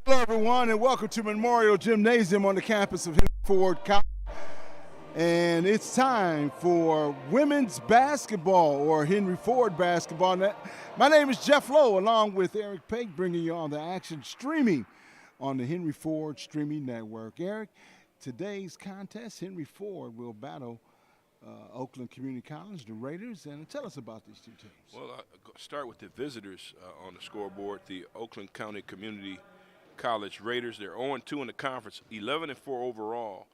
Hello, everyone, and welcome to Memorial Gymnasium on the campus of Henry Ford College. And it's time for women's basketball, or Henry Ford basketball. My name is Jeff Lowe, along with Eric Pate, bringing you all the action streaming on the Henry Ford Streaming Network. Eric, today's contest, Henry Ford will battle Oakland Community College, the Raiders, and tell us about these two teams. Well, I'll start with the visitors on the scoreboard, the Oakland County Community College Raiders. They're 0-2 in the conference, 11-4 overall,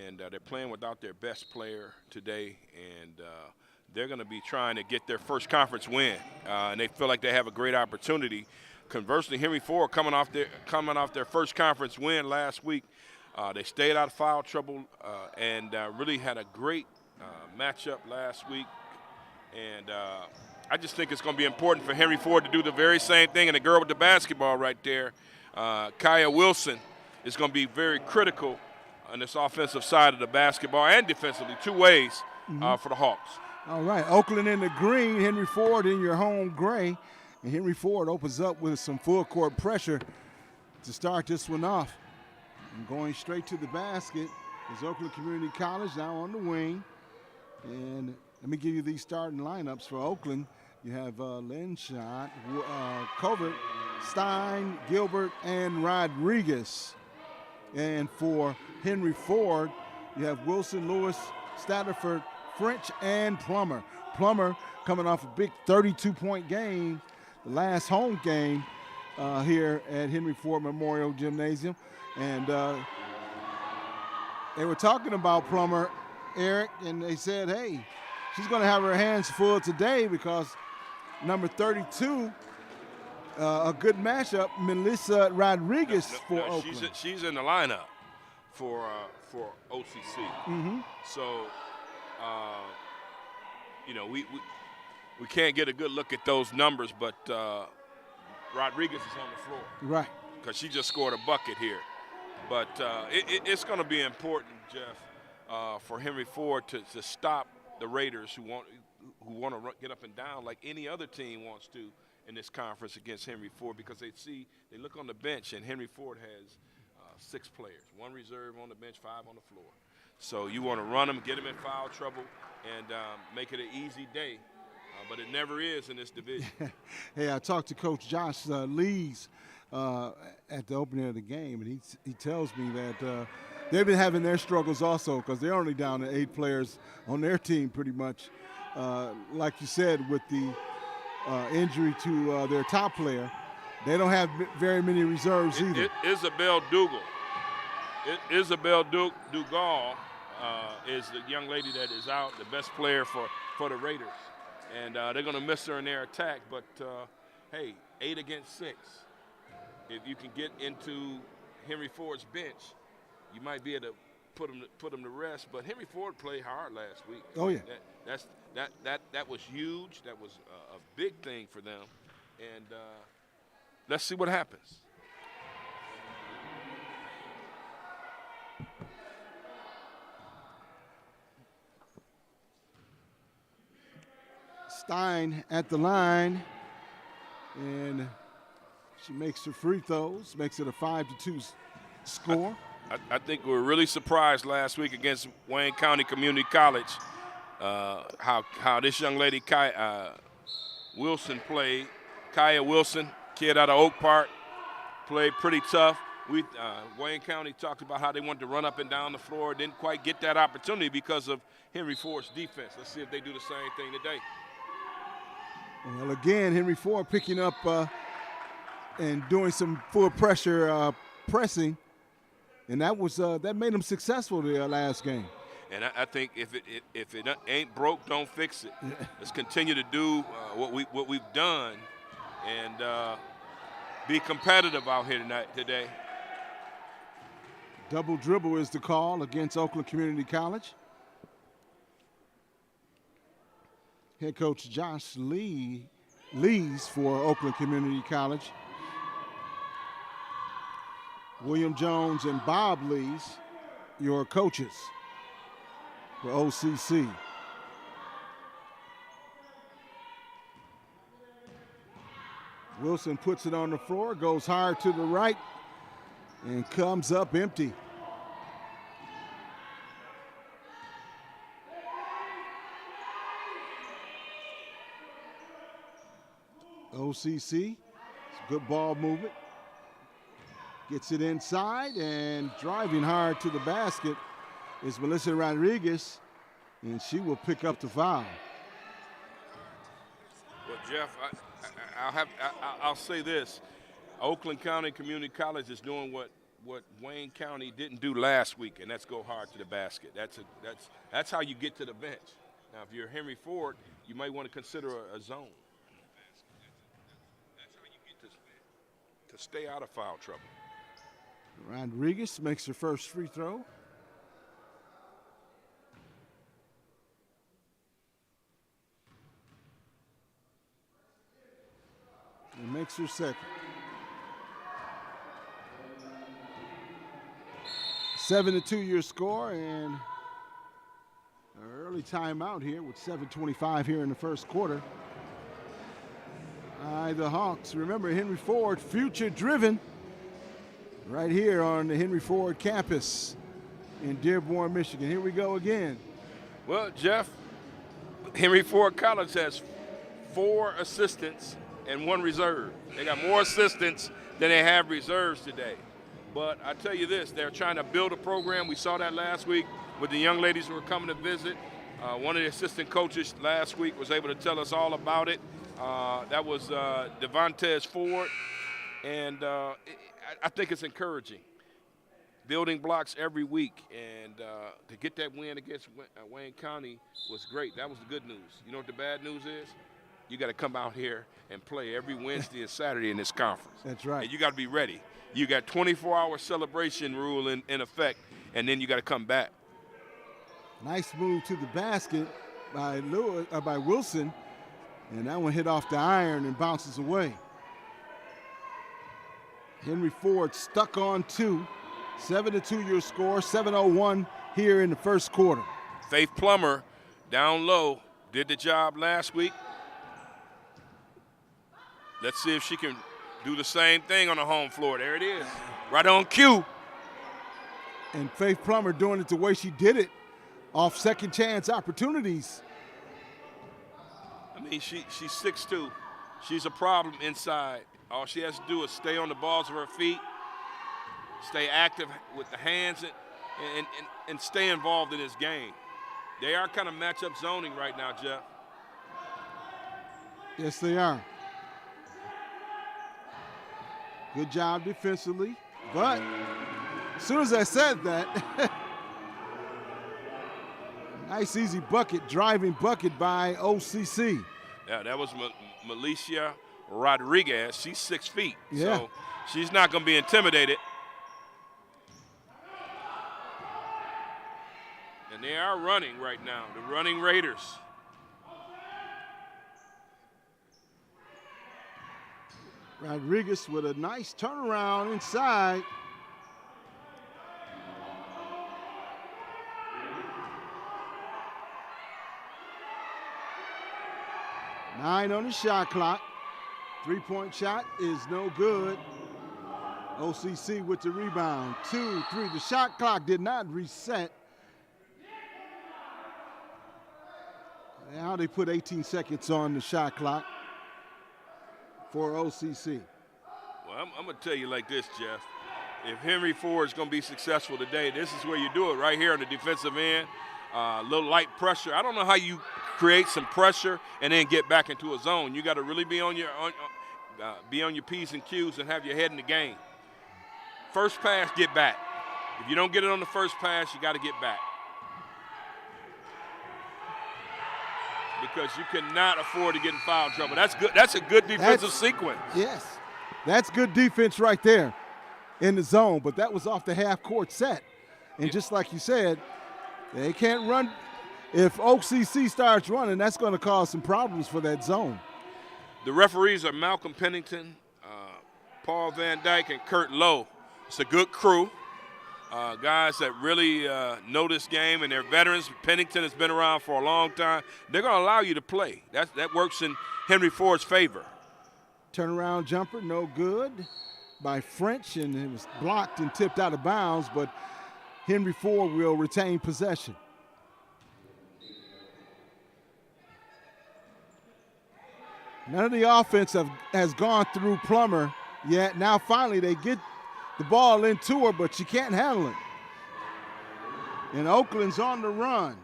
and they're playing without their best player today, and they're going to be trying to get their first conference win, and they feel like they have a great opportunity. Conversely, Henry Ford coming off their first conference win last week. They stayed out of foul trouble and really had a great matchup last week, and I just think it's going to be important for Henry Ford to do the very same thing. And the girl with the basketball right there, Kaya Wilson, is going to be very critical on this offensive side of the basketball and defensively, two ways for the Hawks. All right, Oakland in the green, Henry Ford in your home gray, and Henry Ford opens up with some full court pressure to start this one off. And going straight to the basket is Oakland Community College, now on the wing. And let me give you these starting lineups for Oakland. You have Linshot, Covert, Stein, Gilbert, and Rodriguez. And for Henry Ford, you have Wilson, Lewis, Statterford, French, and Plummer. Plummer coming off a big 32-point game, the last home game here at Henry Ford Memorial Gymnasium. And they were talking about Plummer, Eric, and they said, hey, she's going to have her hands full today because number 32, a good matchup, Melissa Rodriguez for Oakland. She's in the lineup for OCC. So, we can't get a good look at those numbers, but Rodriguez is on the floor. Right. Because she just scored a bucket here. But it's going to be important, Jeff, for Henry Ford to stop the Raiders who want to get up and down like any other team wants to in this conference against Henry Ford, because they look on the bench and Henry Ford has 6 players, 1 reserve on the bench, 5 on the floor. So you want to run them, get them in foul trouble, and make it an easy day. But it never is in this division. Hey, I talked to Coach Josh Lees at the opening of the game, and he tells me that they've been having their struggles also because they're only down to 8 players on their team pretty much. Like you said, with the injury to their top player, they don't have very many reserves either. Isabel Dougal. Isabel Dougal is the young lady that is out, the best player for the Raiders. And they're going to miss her in their attack, but hey, 8 against 6. If you can get into Henry Ford's bench, you might be able to put them to rest. But Henry Ford played hard last week. Oh yeah, that was huge. That was a big thing for them. And let's see what happens. Stein at the line, and she makes her free throws, makes it a 5-2 score. I think we were really surprised last week against Wayne County Community College how this young lady Wilson played. Kaya Wilson, kid out of Oak Park, played pretty tough. Wayne County talked about how they wanted to run up and down the floor, didn't quite get that opportunity because of Henry Ford's defense. Let's see if they do the same thing today. Well, again, Henry Ford picking up and doing some full pressure pressing, and that made them successful the last game. And I think if it ain't broke, don't fix it. Let's continue to do what we've done and be competitive out here today. Double dribble is the call against Oakland Community College. Head coach Josh Lees for Oakland Community College. William Jones and Bob Lees, your coaches for OCC. Wilson puts it on the floor, goes hard to the right, and comes up empty. OCC, good ball movement. Gets it inside, and driving hard to the basket is Melissa Rodriguez, and she will pick up the foul. Well, Jeff, I'll say this. Oakland County Community College is doing what Wayne County didn't do last week, and that's go hard to the basket. That's how you get to the bench. Now, if you're Henry Ford, you might want to consider a zone. That's how you get to stay out of foul trouble. Rodriguez makes her first free throw. And makes her second. 7-2 your score, and an early timeout here with 7:25 here in the first quarter. The Hawks. Remember, Henry Ford, future driven, right here on the Henry Ford campus in Dearborn, Michigan. Here we go again. Well, Jeff, Henry Ford College has 4 assistants and 1 reserve. They got more assistants than they have reserves today. But I tell you this, they're trying to build a program. We saw that last week with the young ladies who were coming to visit. One of the assistant coaches last week was able to tell us all about it. That was Devontae Ford. And I think it's encouraging. Building blocks every week. And to get that win against Wayne County was great. That was the good news. You know what the bad news is? You got to come out here and play every Wednesday and Saturday in this conference. That's right. And you got to be ready. You got 24-hour celebration rule in effect, and then you got to come back. Nice move to the basket by Wilson, and that one hit off the iron and bounces away. Henry Ford stuck on 2. 7-2 your score, 7:01 here in the first quarter. Faith Plummer down low did the job last week. Let's see if she can do the same thing on the home floor. There it is, right on cue. And Faith Plummer doing it the way she did it, off second chance opportunities. I mean, she's 6'2". She's a problem inside. All she has to do is stay on the balls of her feet, stay active with the hands, and stay involved in this game. They are kind of matchup zoning right now, Jeff. Yes, they are. Good job defensively, but as soon as I said that, nice easy bucket, driving bucket by OCC. Yeah, that was Melissa Rodriguez. She's 6 feet, yeah. So she's not going to be intimidated. And they are running right now, the running Raiders. Rodriguez with a nice turnaround inside. Nine on the shot clock. Three-point shot is no good. OCC with the rebound. 2-3. The shot clock did not reset. Now they put 18 seconds on the shot clock for OCC. Well, I'm going to tell you like this, Jeff. If Henry Ford is going to be successful today, this is where you do it, right here on the defensive end. A little light pressure. I don't know how you create some pressure and then get back into a zone. You got to really be on your P's and Q's and have your head in the game. First pass, get back. If you don't get it on the first pass, you got to get back. Because you cannot afford to get in foul trouble. That's good. That's a good defensive sequence. Yes, that's good defense right there in the zone. But that was off the half-court set, and just like you said, they can't run. If OCC starts running, that's going to cause some problems for that zone. The referees are Malcolm Pennington, Paul Van Dyke, and Kurt Lowe. It's a good crew. Guys that really know this game, and they're veterans. Pennington has been around for a long time. They're going to allow you to play. That works in Henry Ford's favor. Turnaround jumper, no good. by French, and it was blocked and tipped out of bounds, but Henry Ford will retain possession. None of the offense has gone through Plummer yet. Now finally they get the ball into her, but she can't handle it. And Oakland's on the run.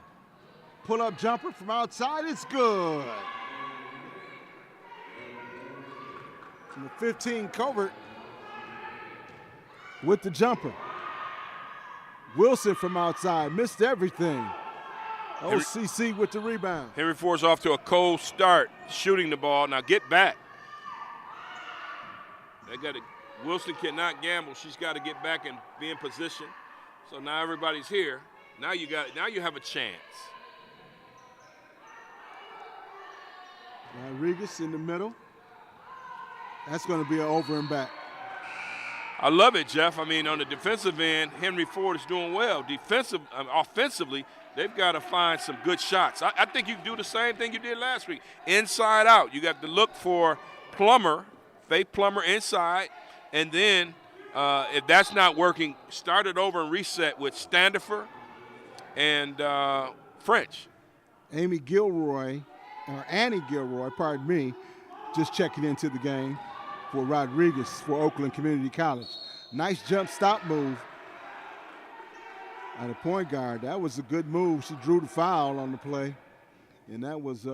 Pull-up jumper from outside, it's good. And the 15 Covert with the jumper. Wilson from outside, missed everything. OCC with the rebound. Henry Ford's off to a cold start, shooting the ball. Now get back. Wilson cannot gamble. She's got to get back and be in position. So now everybody's here. Now you have a chance. Rodriguez in the middle. That's going to be an over and back. I love it, Jeff. I mean, on the defensive end, Henry Ford is doing well. Offensively, they've got to find some good shots. I think you can do the same thing you did last week. Inside out. You got to look for Plummer, Faith Plummer inside, and then if that's not working, start it over and reset with Standifer and French. Annie Gilroy, pardon me, just checking into the game for Rodriguez for Oakland Community College. Nice jump stop move at a point guard. That was a good move. She drew the foul on the play, and that was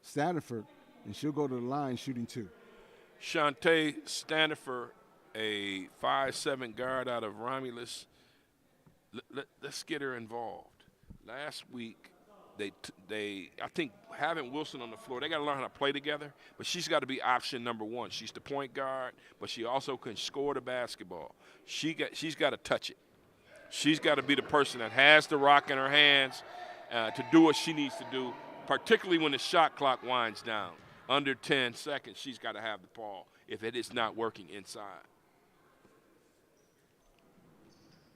Standifer, and she'll go to the line shooting 2. Shantae Standifer, a 5'7" guard out of Romulus. Let's get her involved. Last week, I think having Wilson on the floor, they got to learn how to play together, but she's got to be option number 1. She's the point guard, but she also can score the basketball. She's got to touch it. She's got to be the person that has the rock in her hands to do what she needs to do, particularly when the shot clock winds down. Under 10 seconds, she's got to have the ball if it is not working inside.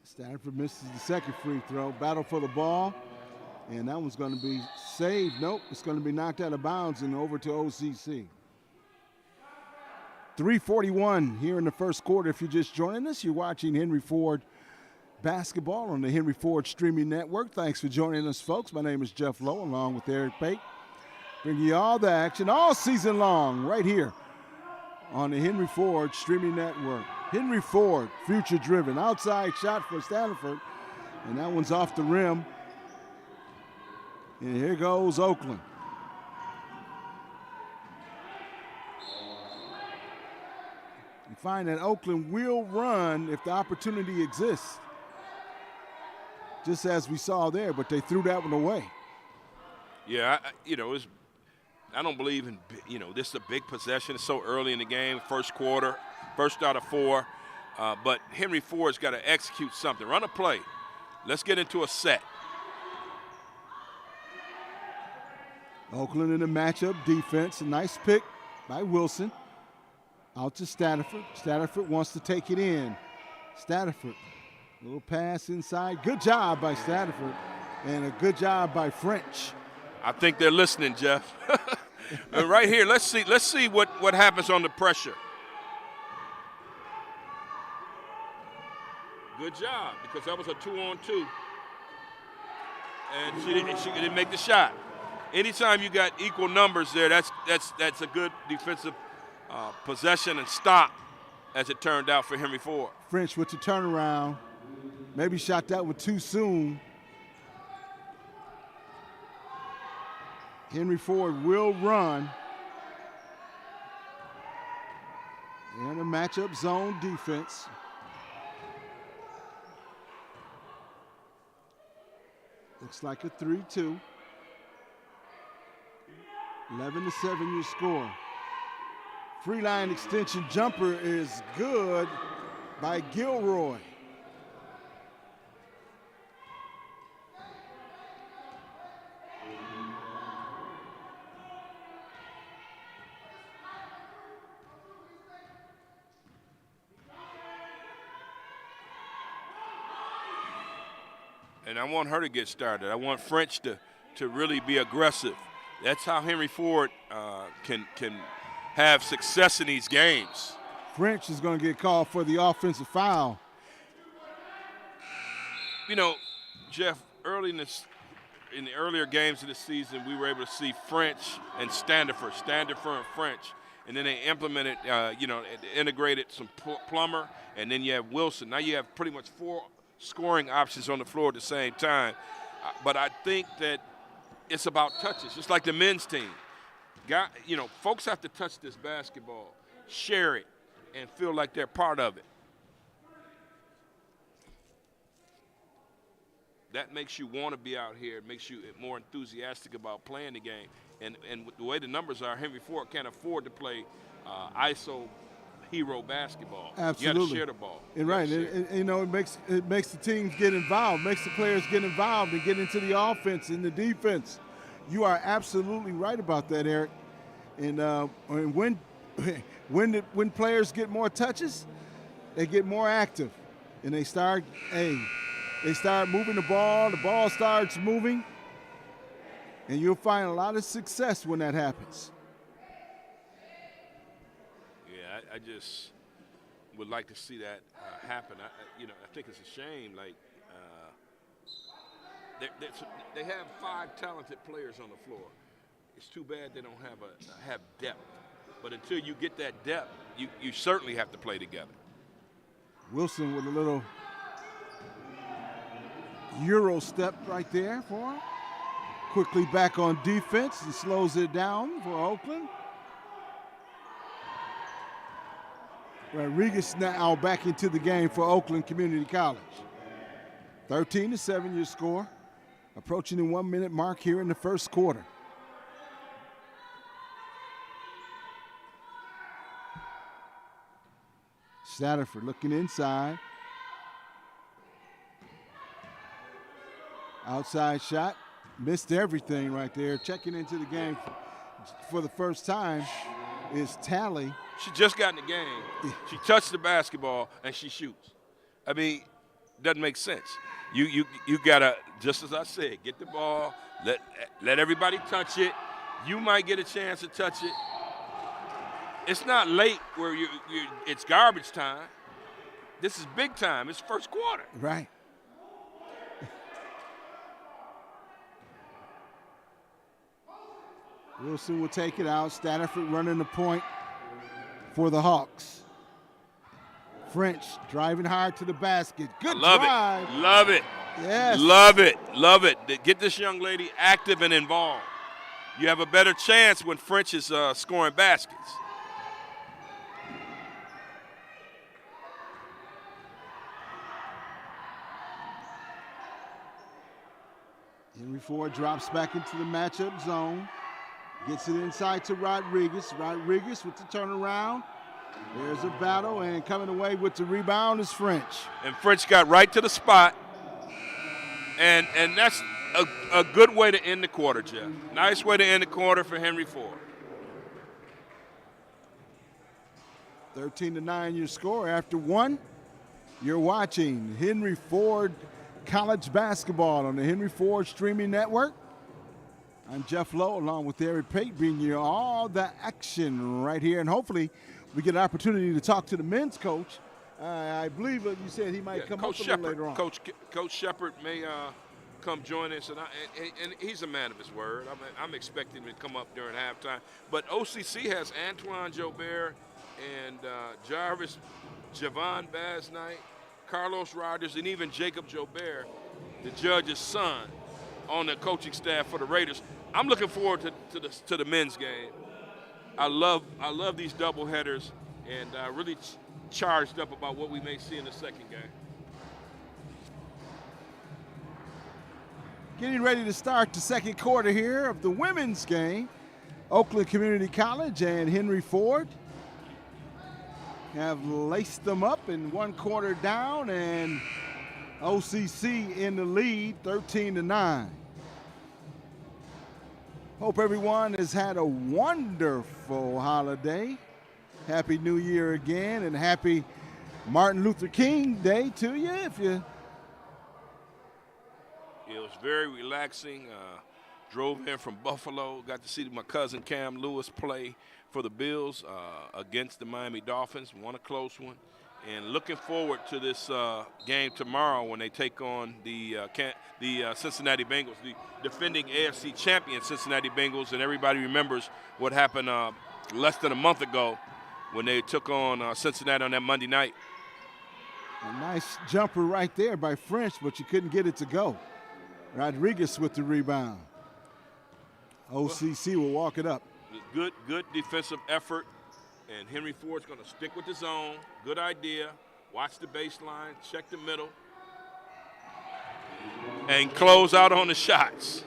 Stanford misses the second free throw. Battle for the ball. And that one's going to be saved. Nope, it's going to be knocked out of bounds and over to OCC. 3:41 here in the first quarter. If you're just joining us, you're watching Henry Ford basketball on the Henry Ford streaming network. Thanks for joining us, folks. My name is Jeff Lowe, along with Eric Pate. Bringing you all the action all season long right here on the Henry Ford streaming network. Henry Ford, future-driven. Outside shot for Stanford, and that one's off the rim. And here goes Oakland. You find that Oakland will run if the opportunity exists, just as we saw there, but they threw that one away. Yeah, I don't believe in, this is a big possession. It's so early in the game, first quarter, first out of 4. But Henry Ford's got to execute something. Run a play. Let's get into a set. Oakland in the matchup defense. A nice pick by Wilson. Out to Stanford. Stanford wants to take it in. Stanford, little pass inside. Good job by Stanford, and a good job by French. I think they're listening, Jeff. Right here, let's see what happens on the pressure. Good job, because that was a 2-on-2. And she didn't make the shot. Anytime you got equal numbers there, that's a good defensive possession and stop, as it turned out for Henry Ford. French with the turnaround. Maybe shot that one too soon. Henry Ford will run. And a matchup zone defense. Looks like a 3-2. 11-7 your score. Free line extension jumper is good by Gilroy. And I want her to get started. I want French to really be aggressive. That's how Henry Ford can have success in these games. French is going to get called for the offensive foul. You know, Jeff, early in the earlier games of the season, we were able to see French and Standifer and French. And then they implemented, integrated some Plummer, and then you have Wilson. Now you have pretty much 4 scoring options on the floor at the same time. But I think that it's about touches, just like the men's team. Folks have to touch this basketball, share it, and feel like they're part of it. That makes you want to be out here. It makes you more enthusiastic about playing the game. And the way the numbers are, Henry Ford can't afford to play ISO hero basketball. Absolutely. You got to share the ball. And right, it makes the teams get involved, makes the players get involved and get into the offense and the defense. You are absolutely right about that, Eric. And when players get more touches, they get more active, and they start moving the ball starts moving, and you'll find a lot of success when that happens. Yeah, I just would like to see that happen. I think it's a shame. They have 5 talented players on the floor. It's too bad they don't have depth. But until you get that depth, you certainly have to play together. Wilson with a little Euro step right there for him. Quickly back on defense and slows it down for Oakland. Rodriguez now back into the game for Oakland Community College. 13-7 your score. Approaching the 1-minute mark here in the first quarter. Satterford looking inside. Outside shot. Missed everything right there. Checking into the game for the first time is Tally. She just got in the game. She touched the basketball, and she shoots. I mean, doesn't make sense. You got to, just as I said, get the ball, let everybody touch it. You might get a chance to touch it. It's not late where it's garbage time. This is big time. It's first quarter. Right. Wilson will take it out. Stanford running the point for the Hawks. French driving hard to the basket. Good drive. Love it. Yes. Love it. Get this young lady active and involved. You have a better chance when French is scoring baskets. Henry Ford drops back into the matchup zone. Gets it inside to Rodriguez. Rodriguez with the turnaround. There's a battle, and coming away with the rebound is French. And French got right to the spot. And that's a good way to end the quarter, Jeff. Nice way to end the quarter for Henry Ford. 13-9 your score. After 1, you're watching Henry Ford College Basketball on the Henry Ford Streaming Network. I'm Jeff Lowe along with Eric Pate bringing you all the action right here. And hopefully we get an opportunity to talk to the men's coach. I believe you said he might come up a little later on. Coach Shepard may come join us, and he's a man of his word. I'm expecting him to come up during halftime. But OCC has Antoine Jobert and Jarvis Javon Basnight, Carlos Rogers, and even Jacob Jobert, the judge's son, on the coaching staff for the Raiders. I'm looking forward to the men's game. I love these doubleheaders, and really charged up about what we may see in the second game. Getting ready to start the second quarter here of the women's game. Oakland Community College and Henry Ford have laced them up in 1 quarter down, and OCC in the lead, 13-9. Hope everyone has had a wonderful holiday. Happy New Year again, and happy Martin Luther King Day to you. It was very relaxing. Drove in from Buffalo, got to see my cousin Cam Lewis play for the Bills against the Miami Dolphins. Won a close one. And looking forward to this game tomorrow when they take on the Cincinnati Bengals, the defending AFC champion Cincinnati Bengals. And everybody remembers what happened less than a month ago when they took on Cincinnati on that Monday night. A nice jumper right there by French, but you couldn't get it to go. Rodriguez with the rebound. OCC will walk it up. Good defensive effort. And Henry Ford's going to stick with the zone. Good idea. Watch the baseline. Check the middle. And close out on the shots.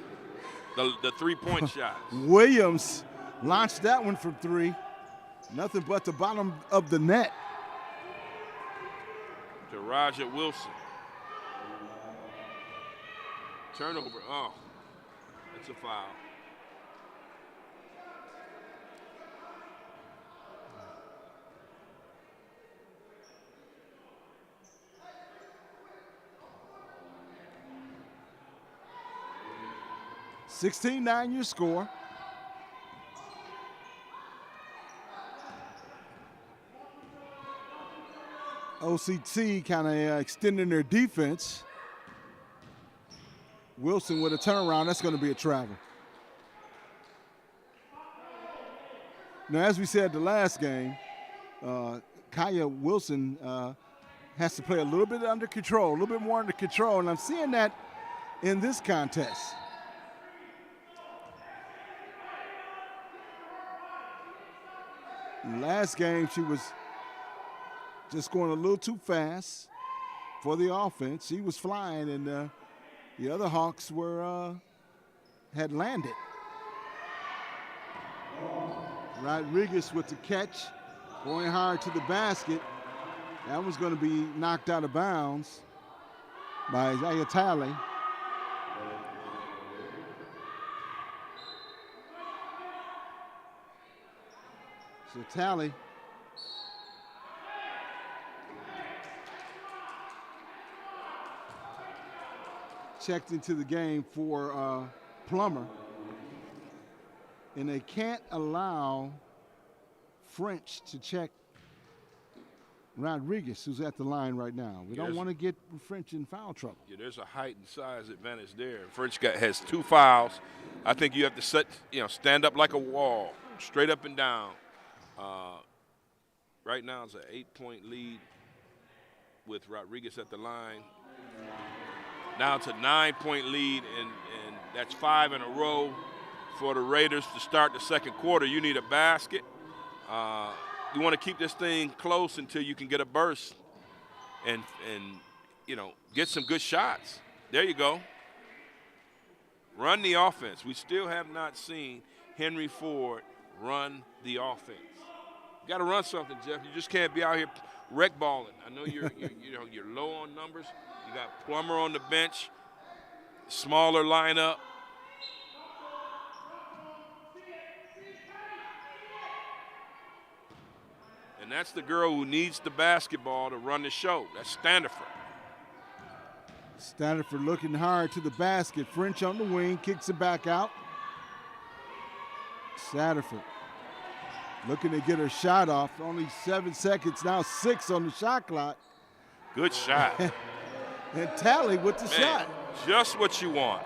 The three-point shots. Williams launched that one from three. Nothing but the bottom of the net. To Roger Wilson. Turnover. Oh, that's a foul. $16-9 your score. OCT kind of extending their defense. Wilson with a turnaround. That's going to be a travel. Now, as we said the last game, Kaya Wilson has to play a little bit under control, a little bit more under control, and I'm seeing that in this contest. Last game, she was just going a little too fast for the offense. She was flying, and the other Hawks had landed. Rodriguez with the catch, going hard to the basket. That was going to be knocked out of bounds by Isaiah Talley. So Talley checked into the game for Plummer. And they can't allow French to check Rodriguez, who's at the line right now. We don't want to get French in foul trouble. Yeah, there's a height and size advantage there. French has 2 fouls. I think you have to stand up like a wall, straight up and down. Right now it's an 8-point lead with Rodriguez at the line. Now it's a 9-point lead, and that's 5 in a row for the Raiders to start the second quarter. You need a basket. You want to keep this thing close until you can get a burst and get some good shots. There you go. Run the offense. We still have not seen Henry Ford run the offense. You got to run something, Jeff. You just can't be out here wreck balling. I know you're low on numbers. You got Plummer on the bench, smaller lineup. And that's the girl who needs the basketball to run the show. That's Standiford. Standiford looking hard to the basket. French on the wing, kicks it back out. Standiford looking to get her shot off. Only 7 seconds, now 6 on the shot clock. Good shot. And Talley with the shot. Just what you want.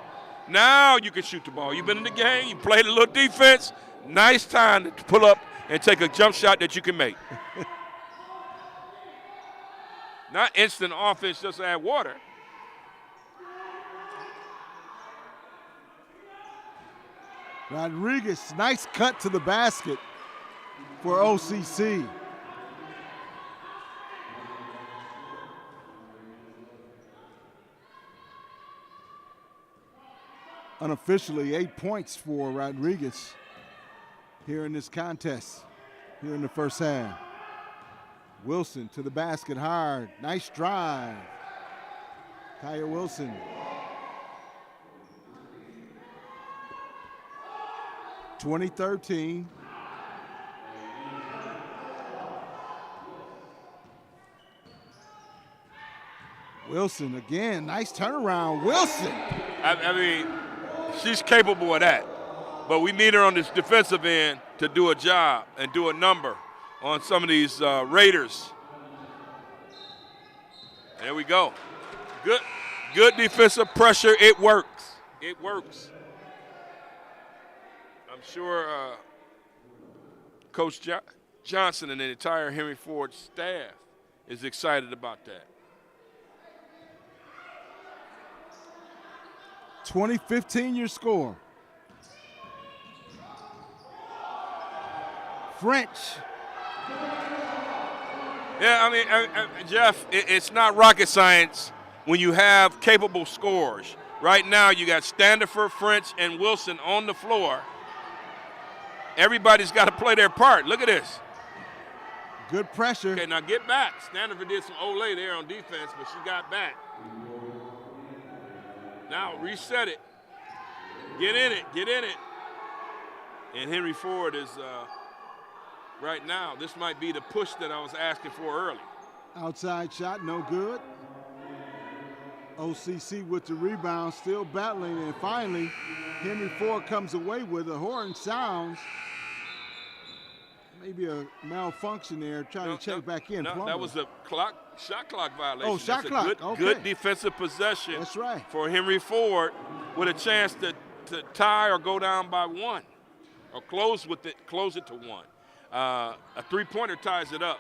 Now you can shoot the ball. You've been in the game. You played a little defense. Nice time to pull up and take a jump shot that you can make. Not instant offense, just add water. Rodriguez, nice cut to the basket for OCC. Unofficially, 8 points for Rodriguez here in this contest, here in the first half. Wilson to the basket hard. Nice drive. Kaya Wilson. (2013). Wilson again. Nice turnaround. Wilson. I mean, she's capable of that. But we need her on this defensive end to do a job and do a number on some of these Raiders. There we go. Good defensive pressure. It works. It works. I'm sure Coach Johnson and the entire Henry Ford staff is excited about that. 20-15 your score. French. Yeah, I mean, Jeff, it's not rocket science when you have capable scorers. Right now, you got Standifer, French, and Wilson on the floor. Everybody's got to play their part. Look at this. Good pressure. Okay, now get back. Standifer did some Olay there on defense, but she got back. Now reset it. Get in it. Get in it. And Henry Ford is right now. This might be the push that I was asking for early. Outside shot, no good. OCC with the rebound, still battling, and finally Henry Ford comes away with a horn sounds. Maybe a malfunction there, trying to check back in. No, that was a shot clock violation. Oh, shot clock. Good defensive possession. That's right. For Henry Ford with a chance to tie or go down by one, or close it to one. A three-pointer ties it up.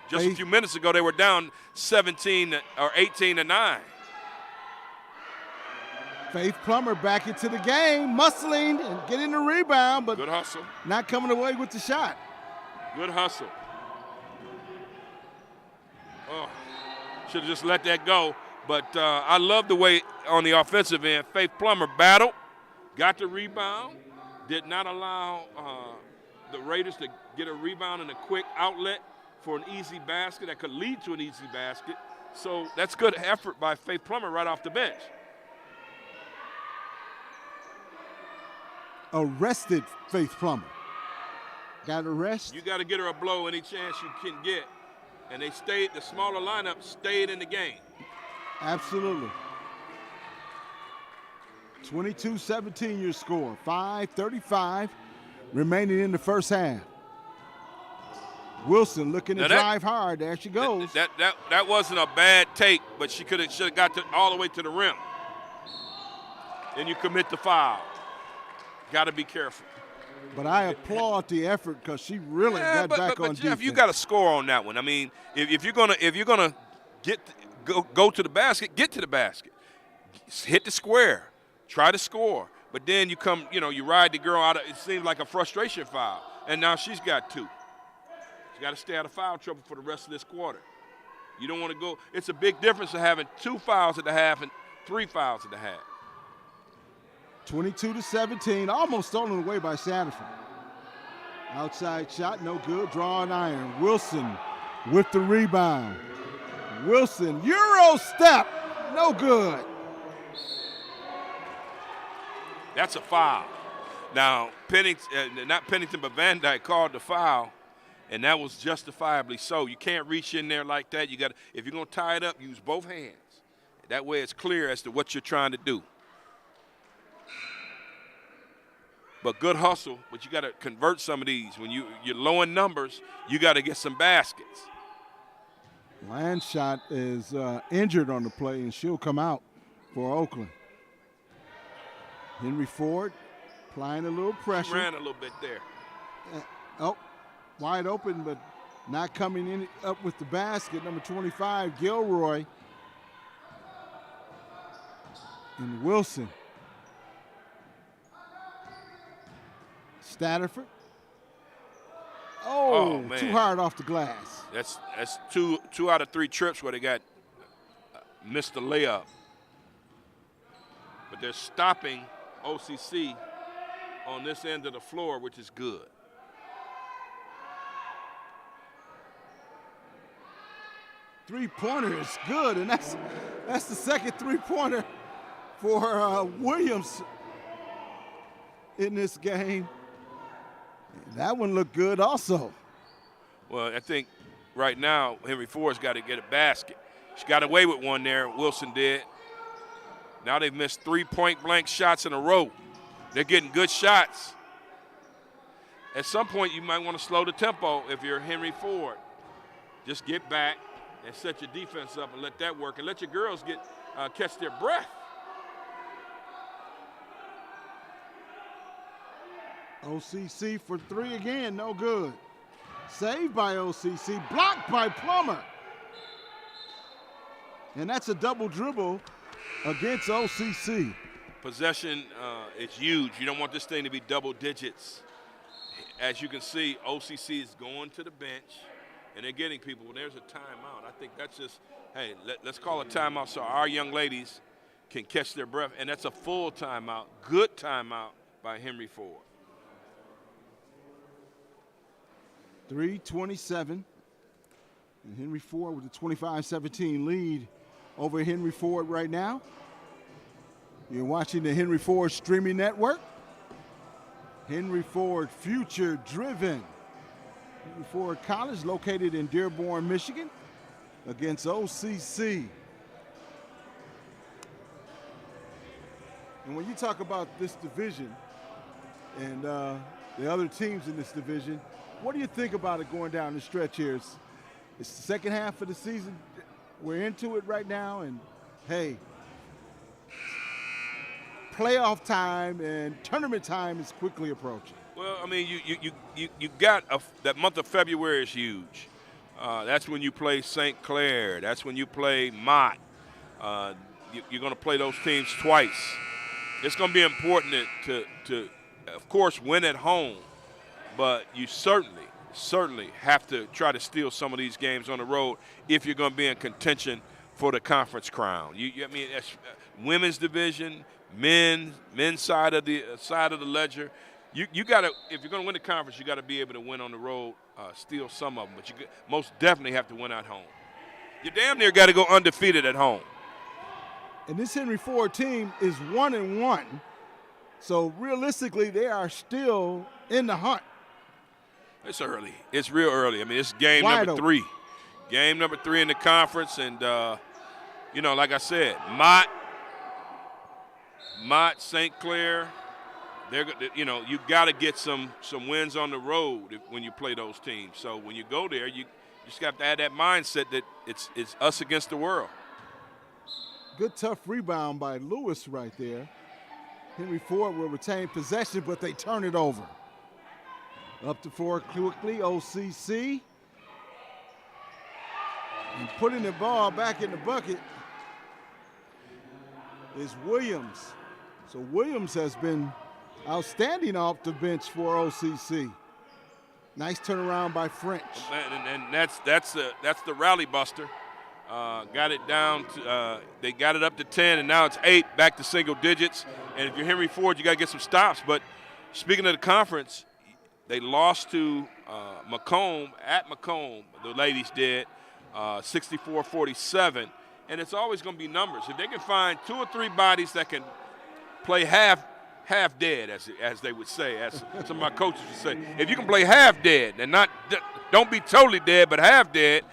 Just a few minutes ago, they were down 17 or 18-9. Faith Plummer back into the game, muscling and getting the rebound, but good hustle. Not coming away with the shot. Good hustle. Oh, should have just let that go. But I love the way on the offensive end, Faith Plummer battled, got the rebound, did not allow the Raiders to get a rebound and a quick outlet for an easy basket that could lead to an easy basket. So that's good effort by Faith Plummer right off the bench. Arrested Faith Plummer. Got arrested. You got to get her a blow any chance you can get. And they stayed, the smaller lineup stayed in the game. Absolutely. 22-17 your score. 5:35 remaining in the first half. Wilson looking to drive hard. There she goes. That wasn't a bad take, but should have got all the way to the rim. Then you commit the foul. Got to be careful. But I applaud the effort because she really got back on Jeff, defense. you got to score on that one. I mean, if you're gonna go to the basket, get to the basket, hit the square, try to score. But then you come, you ride the girl out. It seems like a frustration foul, and now she's got two. She's got to stay out of foul trouble for the rest of this quarter. You don't want to go. It's a big difference of having 2 fouls at the half and 3 fouls at the half. 22-17, almost stolen away by Sanderson. Outside shot, no good. Drawing iron. Wilson with the rebound. Wilson, Euro step, no good. That's a foul. Now, not Pennington, but Van Dyke called the foul, and that was justifiably so. You can't reach in there like that. You got, if you're going to tie it up, use both hands. That way it's clear as to what you're trying to do. But good hustle, but you got to convert some of these. When you're low in numbers, you got to get some baskets. Landshot is injured on the play, and she'll come out for Oakland. Henry Ford applying a little pressure. She ran a little bit there. Wide open, but not coming in up with the basket. Number 25, Gilroy. And Wilson. Statterford. Oh, man. Too hard off the glass. That's two out of 3 trips where they got missed the layup. But they're stopping OCC on this end of the floor, which is good. Three-pointer is good, and that's the second three-pointer for Williams in this game. That one looked good also. Well, I think right now Henry Ford's got to get a basket. She got away with one there, Wilson did. Now they've missed 3 point-blank shots in a row. They're getting good shots. At some point, you might want to slow the tempo if you're Henry Ford. Just get back and set your defense up and let that work, and let your girls catch their breath. OCC for three again, no good. Saved by OCC, blocked by Plummer. And that's a double dribble against OCC. Possession is huge. You don't want this thing to be double digits. As you can see, OCC is going to the bench, and they're getting people. When there's a timeout, I think that's just, hey, let's call a timeout so our young ladies can catch their breath, and that's a full timeout, good timeout by Henry Ford. 3:27, and Henry Ford with a 25-17 lead over Henry Ford right now. You're watching the Henry Ford streaming network. Henry Ford Future Driven. Henry Ford College located in Dearborn, Michigan against OCC. And when you talk about this division and the other teams in this division, what do you think about it going down the stretch here? It's the second half of the season. We're into it right now, and hey, playoff time and tournament time is quickly approaching. Well, I mean, you got that month of February is huge. That's when you play St. Clair. That's when you play Mott. You're going to play those teams twice. It's going to be important to, of course, win at home, but you certainly have to try to steal some of these games on the road if you're going to be in contention for the conference crown. I mean, that's women's division, men's side of the ledger. You got to, if you're going to win the conference, you got to be able to win on the road, steal some of them, but you most definitely have to win at home. You damn near got to go undefeated at home. And this Henry Ford team is 1-1, so realistically, they are still in the hunt. It's early. It's real early. I mean, it's game Wide number 3. Game number 3 in the conference, and like I said, Mott, St. Clair. You got to get some wins on the road when you play those teams. So when you go there, you just got to have that mindset that it's us against the world. Good tough rebound by Lewis right there. Henry Ford will retain possession, but they turn it over. Up to 4 quickly, OCC. And putting the ball back in the bucket is Williams. So Williams has been outstanding off the bench for OCC. Nice turnaround by French. And that's the rally buster. Got it down to, they got it up to 10, and now it's 8, back to single digits. And if you're Henry Ford, you got to get some stops. But speaking of the conference, they lost to Macomb, at Macomb, the ladies did, 64-47. And it's always going to be numbers. If they can find 2 or 3 bodies that can play half dead, as they would say, as some of my coaches would say. If you can play half dead and don't be totally dead, but half dead,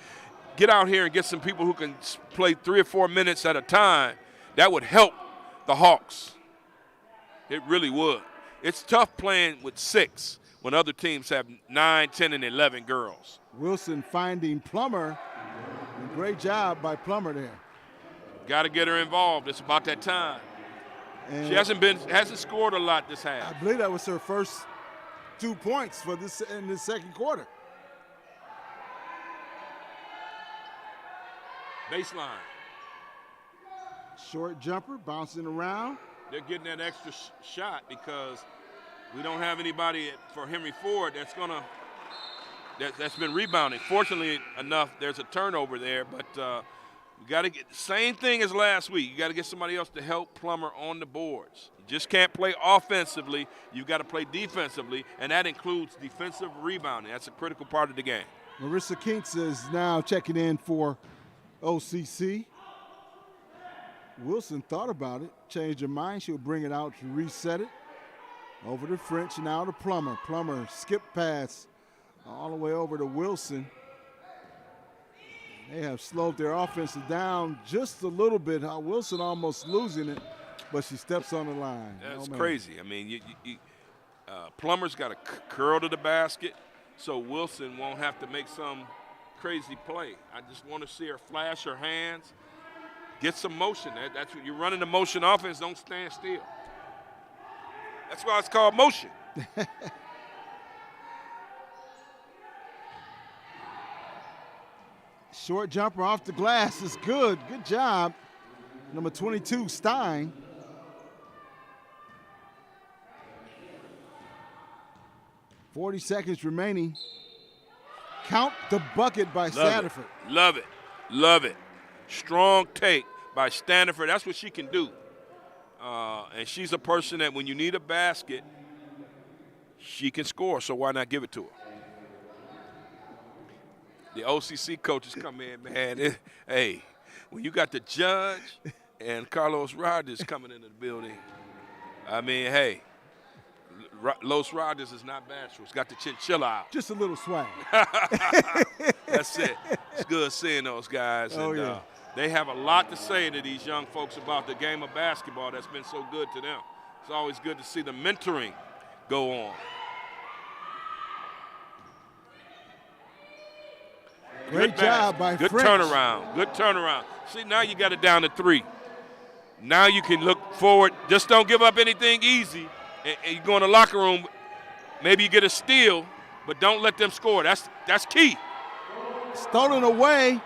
get out here and get some people who can play 3 or 4 minutes at a time. That would help the Hawks. It really would. It's tough playing with 6 when other teams have 9, 10, and 11 girls. Wilson finding Plummer. Great job by Plummer there. Got to get her involved. It's about that time. And she hasn't scored a lot this half. I believe that was her first 2 points in the second quarter. Baseline. Short jumper, bouncing around. They're getting that extra shot because we don't have anybody for Henry Ford that's been rebounding. Fortunately enough, there's a turnover there, but we got to get the same thing as last week. You got to get somebody else to help Plummer on the boards. You just can't play offensively. You've got to play defensively, and that includes defensive rebounding. That's a critical part of the game. Marissa Keats is now checking in for OCC. Wilson thought about it, changed her mind. She'll bring it out to reset it. Over to French, now to Plummer. Plummer skip pass all the way over to Wilson. They have slowed their offense down just a little bit. Wilson almost losing it. but she steps on the line. That's man. crazy. I mean, Plummer's got a curl to the basket, so Wilson won't have to make some crazy play. I just want to see her flash her hands, get some motion. That's what you're running the motion offense. Don't stand still. That's why it's called motion. Short jumper off the glass is good. Good job. Number 22, Stein. .40 seconds remaining. Count the bucket by Standiford. Love it. Love it. Strong take by Standiford. That's what she can do. And she's a person that when you need a basket, she can score, so why not give it to her? The OCC coaches come in, man. Hey, when you got the judge and Carlos Rogers coming into the building, I mean, hey, Los Rogers is not bashful. He's got the chinchilla out. Just a little swag. That's it. It's good seeing those guys. Oh, and, yeah. They have a lot to say to these young folks about the game of basketball that's been so good to them. It's always good to see the mentoring go on. Great job by Good French. turnaround. Good turnaround. See, now you got it down to 3. Now you can look forward. Just don't give up anything easy. And you go in the locker room, maybe you get a steal, but don't let them score. That's key. Stolen away.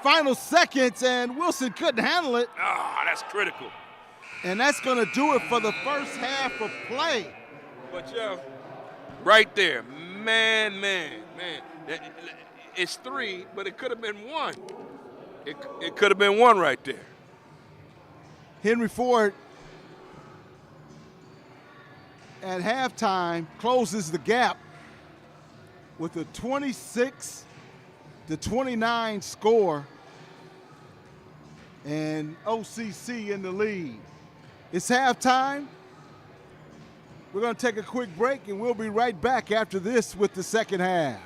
Final seconds, and Wilson couldn't handle it. Ah, that's critical. And that's going to do it for the first half of play. But, right there, man. It's 3, but it could have been 1. It could have been 1 right there. Henry Ford at halftime closes the gap with a 26-29 score, and OCC in the lead. It's halftime. We're going to take a quick break, and we'll be right back after this with the second half.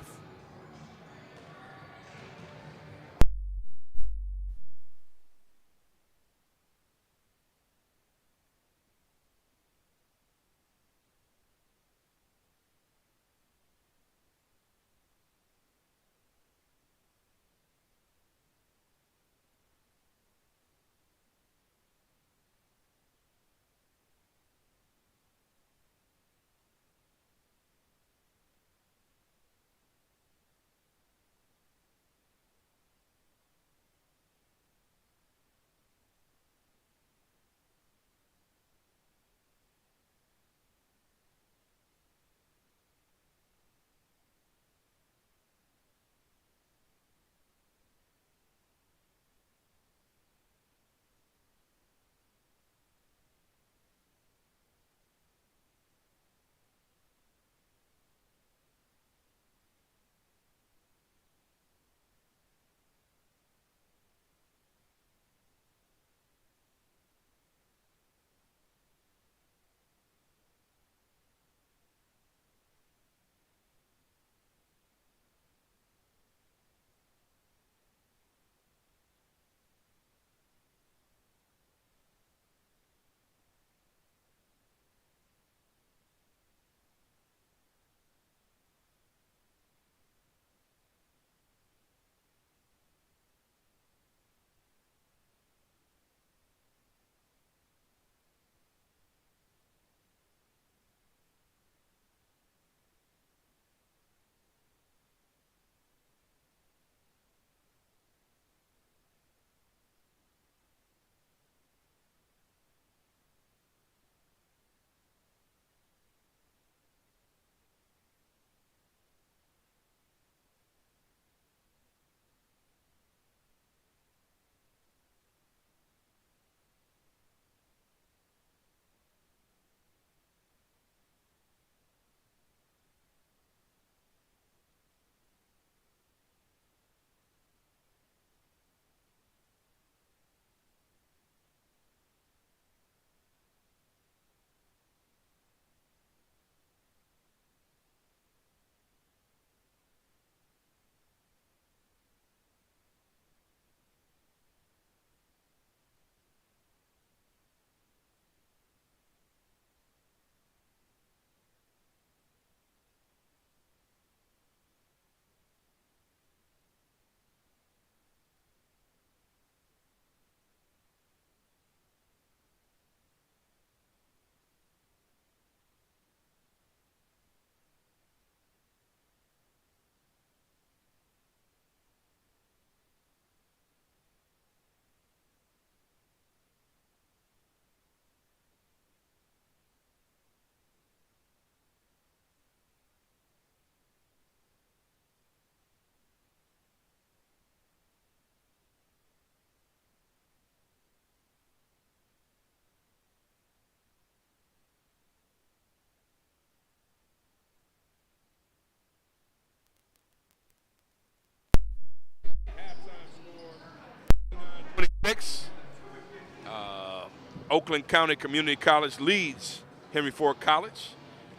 Oakland County Community College leads Henry Ford College,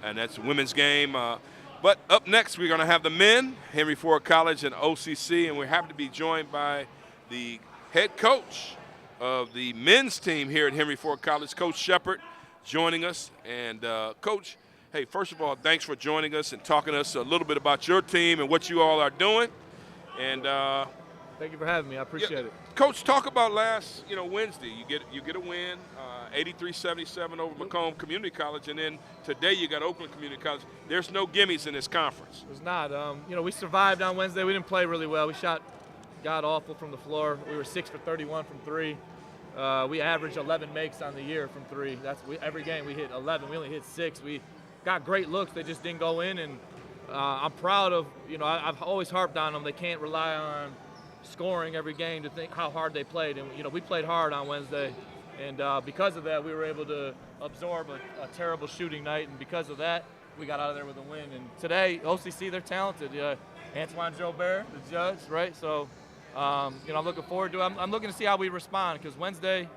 and that's a women's game. But up next, we're going to have the men, Henry Ford College and OCC, and we're happy to be joined by the head coach of the men's team here at Henry Ford College, Coach Shepard, joining us. And Coach, hey, first of all, thanks for joining us and talking to us a little bit about your team and what you all are doing. And thank you for having me. I appreciate it. Coach, talk about last Wednesday. You get a win, 83-77 over Macomb Community College, and then today you got Oakland Community College. There's no gimmies in this conference. It's not. We survived on Wednesday. We didn't play really well. We shot god awful from the floor. We were 6 for 31 from three. We averaged 11 makes on the year from three. Every game we hit 11. We only hit 6. We got great looks. They just didn't go in, and I'm proud of. I've always harped on them. They can't rely on scoring every game to think how hard they played, and we played hard on Wednesday, and because of that we were able to absorb a terrible shooting night, and because of that we got out of there with a win. And today OCC, they're talented. Antoine Jobert, the judge, right? So I'm looking forward to it. I'm looking to see how we respond, because Wednesday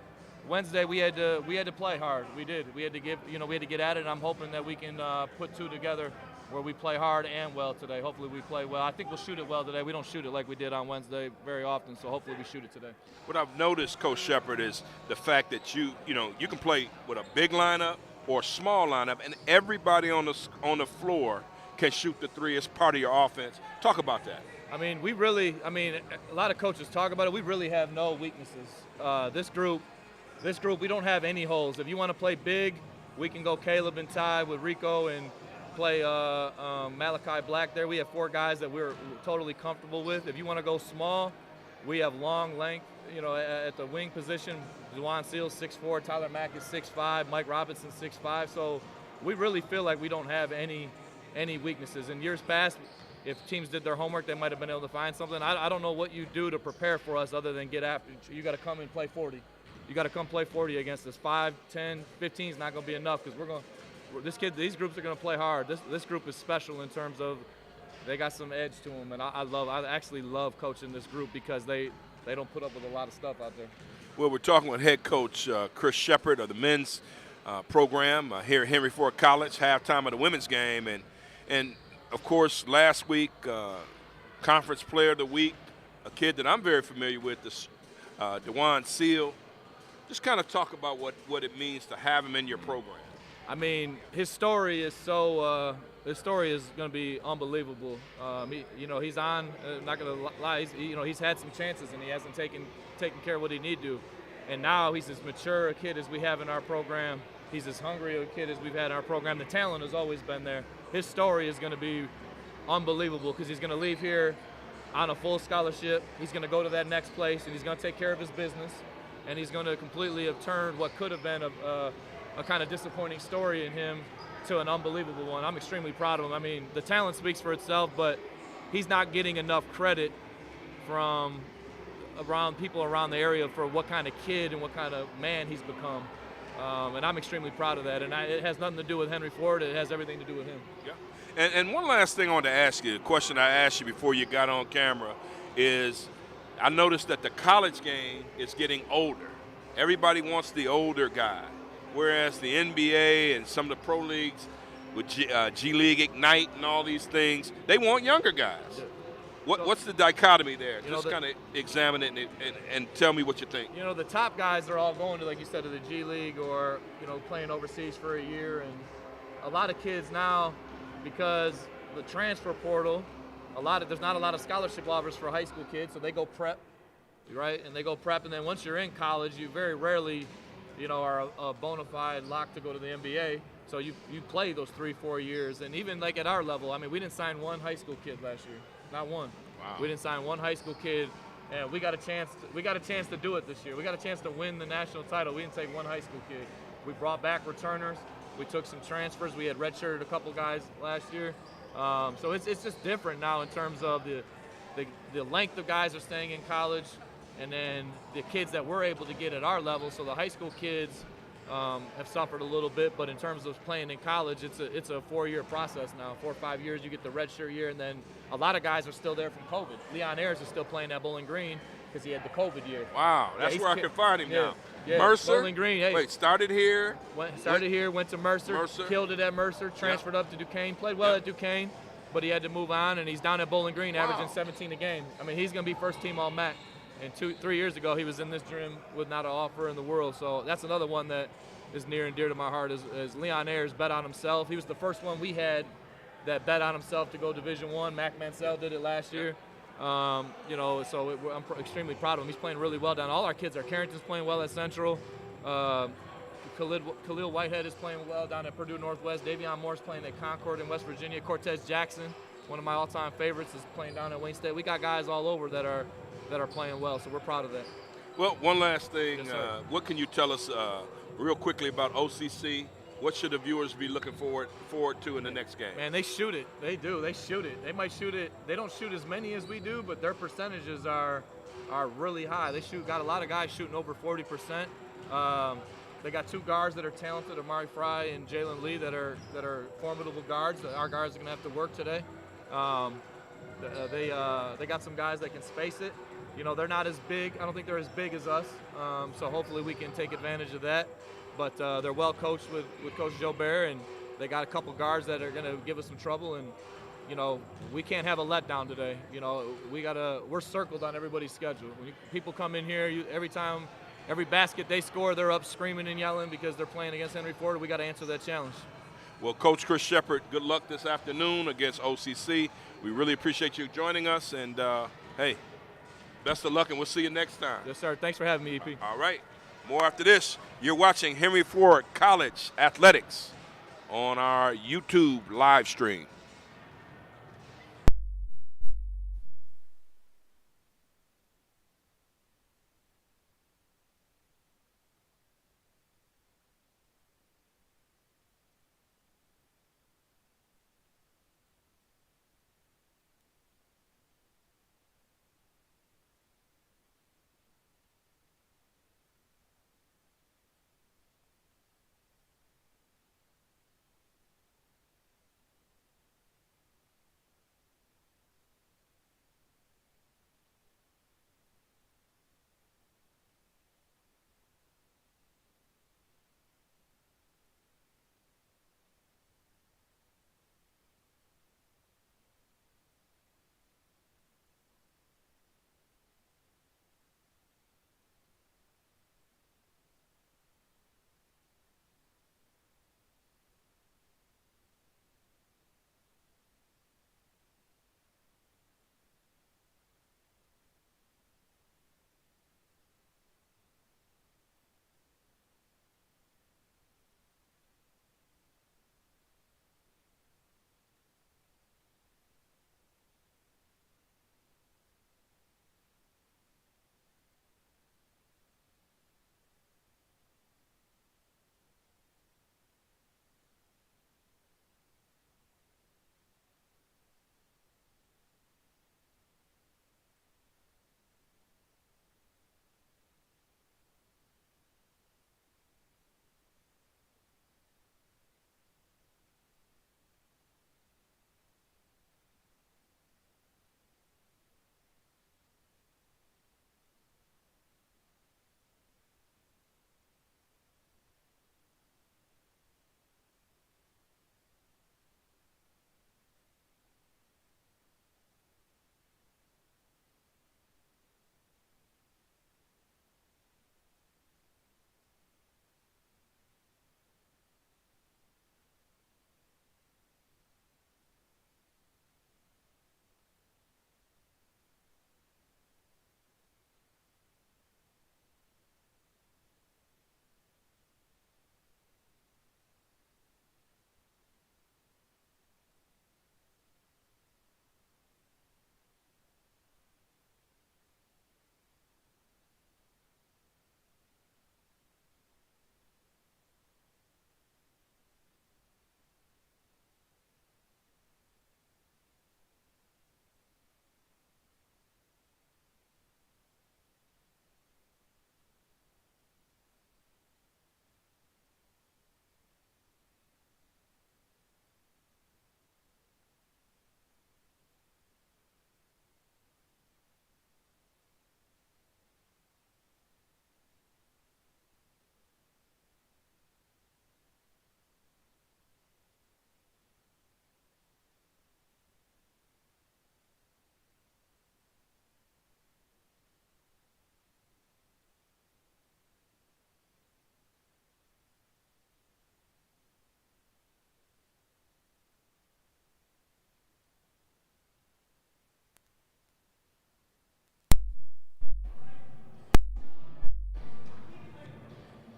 we had to play hard. We had to get at it, and I'm hoping that we can put two together where we play hard and well today. Hopefully we play well. I think we'll shoot it well today. We don't shoot it like we did on Wednesday very often, so hopefully we shoot it today. What I've noticed, Coach Shepard, is the fact that you can play with a big lineup or a small lineup, and everybody on the floor can shoot the three as part of your offense. Talk about that. A lot of coaches talk about it. We really have no weaknesses. This group, we don't have any holes. If you want to play big, we can go Caleb and Ty with Rico and play Malachi Black there. We have 4 guys that we're totally comfortable with. If you want to go small, we have long length, at the wing position. Juwan Seals 6'4", Tyler Mack is 6'5", Mike Robinson 6'5". So we really feel like we don't have any weaknesses. In years past, if teams did their homework, they might have been able to find something. I don't know what you do to prepare for us other than get after. You got to come and play 40. You got to come play 40 against us. 5, 10, 15 is not going to be enough, because these groups are going to play hard. This group is special in terms of they got some edge to them, and I actually love coaching this group because they don't put up with a lot of stuff out there. Well, we're talking with head coach Chris Shepard of the men's program here at Henry Ford College, halftime of the women's game, and of course last week conference player of the week, a kid that I'm very familiar with, Juwan Seals. Just kind of talk about what it means to have him in your program. His story is going to be unbelievable. He's on. Not going to lie. He's had some chances and he hasn't taken care of what he need to. And now he's as mature a kid as we have in our program. He's as hungry a kid as we've had in our program. The talent has always been there. His story is going to be unbelievable, because he's going to leave here on a full scholarship. He's going to go to that next place, and he's going to take care of his business, and he's going to completely have turned what could have been a kind of disappointing story in him to an unbelievable one. I'm extremely proud of him. The talent speaks for itself, but he's not getting enough credit from people around the area for what kind of kid and what kind of man he's become. And I'm extremely proud of that. And it has nothing to do with Henry Ford. It has everything to do with him. Yeah. And one last thing I want to ask you, a question I asked you before you got on camera, is I noticed that the college game is getting older. Everybody wants the older guy. Whereas the NBA and some of the pro leagues with G League Ignite and all these things, they want younger guys. What's the dichotomy there? Just kind of examine it and tell me what you think. The top guys are all going to, like you said, to the G League or, playing overseas for a year. And a lot of kids now, because the transfer portal, there's not a lot of scholarship offers for high school kids, so they go prep, right? And they go prep, and then once you're in college, you very rarely are a bona fide lock to go to the NBA. So you play those 3-4 years. And even like at our level, we didn't sign one high school kid last year. Not one. Wow. We didn't sign one high school kid, and we got a chance to do it this year. We got a chance to win the national title. We didn't take one high school kid. We brought back returners. We took some transfers. We had redshirted a couple guys last year. So it's just different now in terms of the length of guys are staying in college, and then the kids that we're able to get at our level. So the high school kids have suffered a little bit, but in terms of playing in college, it's a 4-year process now. 4 or 5 years, you get the redshirt year, and then a lot of guys are still there from COVID. Leon Ayers is still playing at Bowling Green. because he had the COVID year. Wow, that's he's where I can find him now. Yeah, Mercer. Bowling Green. Hey, Wait, started here. Went to Mercer, killed it at Mercer, transferred up to Duquesne, played well at Duquesne, but he had to move on, and he's down at Bowling Green, averaging 17 a game. I mean, he's going to be first team All MAC. And 3 years ago, he was in this gym with not an offer in the world. So that's another one that is near and dear to my heart. Is Leon Ayers bet on himself. He was the first one we had that bet on himself to go Division I. Mac Mansell did it last year. You know, so I'm extremely proud of him. He's playing really well down. All our kids are. Carrington's playing well at Central. Khalil Whitehead is playing well down at Purdue Northwest. Davion Moore's playing at Concord in West Virginia. Cortez Jackson, one of my all-time favorites, is playing down at Wayne State. We got guys all over that are playing well, so we're proud of that. Well, one last thing. Yes, what can you tell us real quickly about OCC? What should the viewers be looking forward to in the next game? Man, they shoot it. They do. They shoot it. They might shoot it. They don't shoot as many as we do, but their percentages are really high. They got a lot of guys shooting over 40%. They got two guards that are talented, Amari Fry and Jalen Lee, that are formidable guards. Our guards are going to have to work today. They got some guys that can space it. You know, they're not as big. I don't think they're as big as us. So hopefully we can take advantage of that. But they're well coached with Coach Joe Bear, and they got a couple guards that are going to give us some trouble. And you know, we can't have a letdown today. You know, we're circled on everybody's schedule. When people come in here, every basket they score, they're up screaming and yelling because they're playing against Henry Ford. We got to answer that challenge. Well, Coach Chris Shepard, good luck this afternoon against OCC. We really appreciate you joining us, and hey, best of luck, and we'll see you next time. Yes, sir. Thanks for having me, EP. All right. More after this. You're watching Henry Ford College Athletics on our YouTube live stream.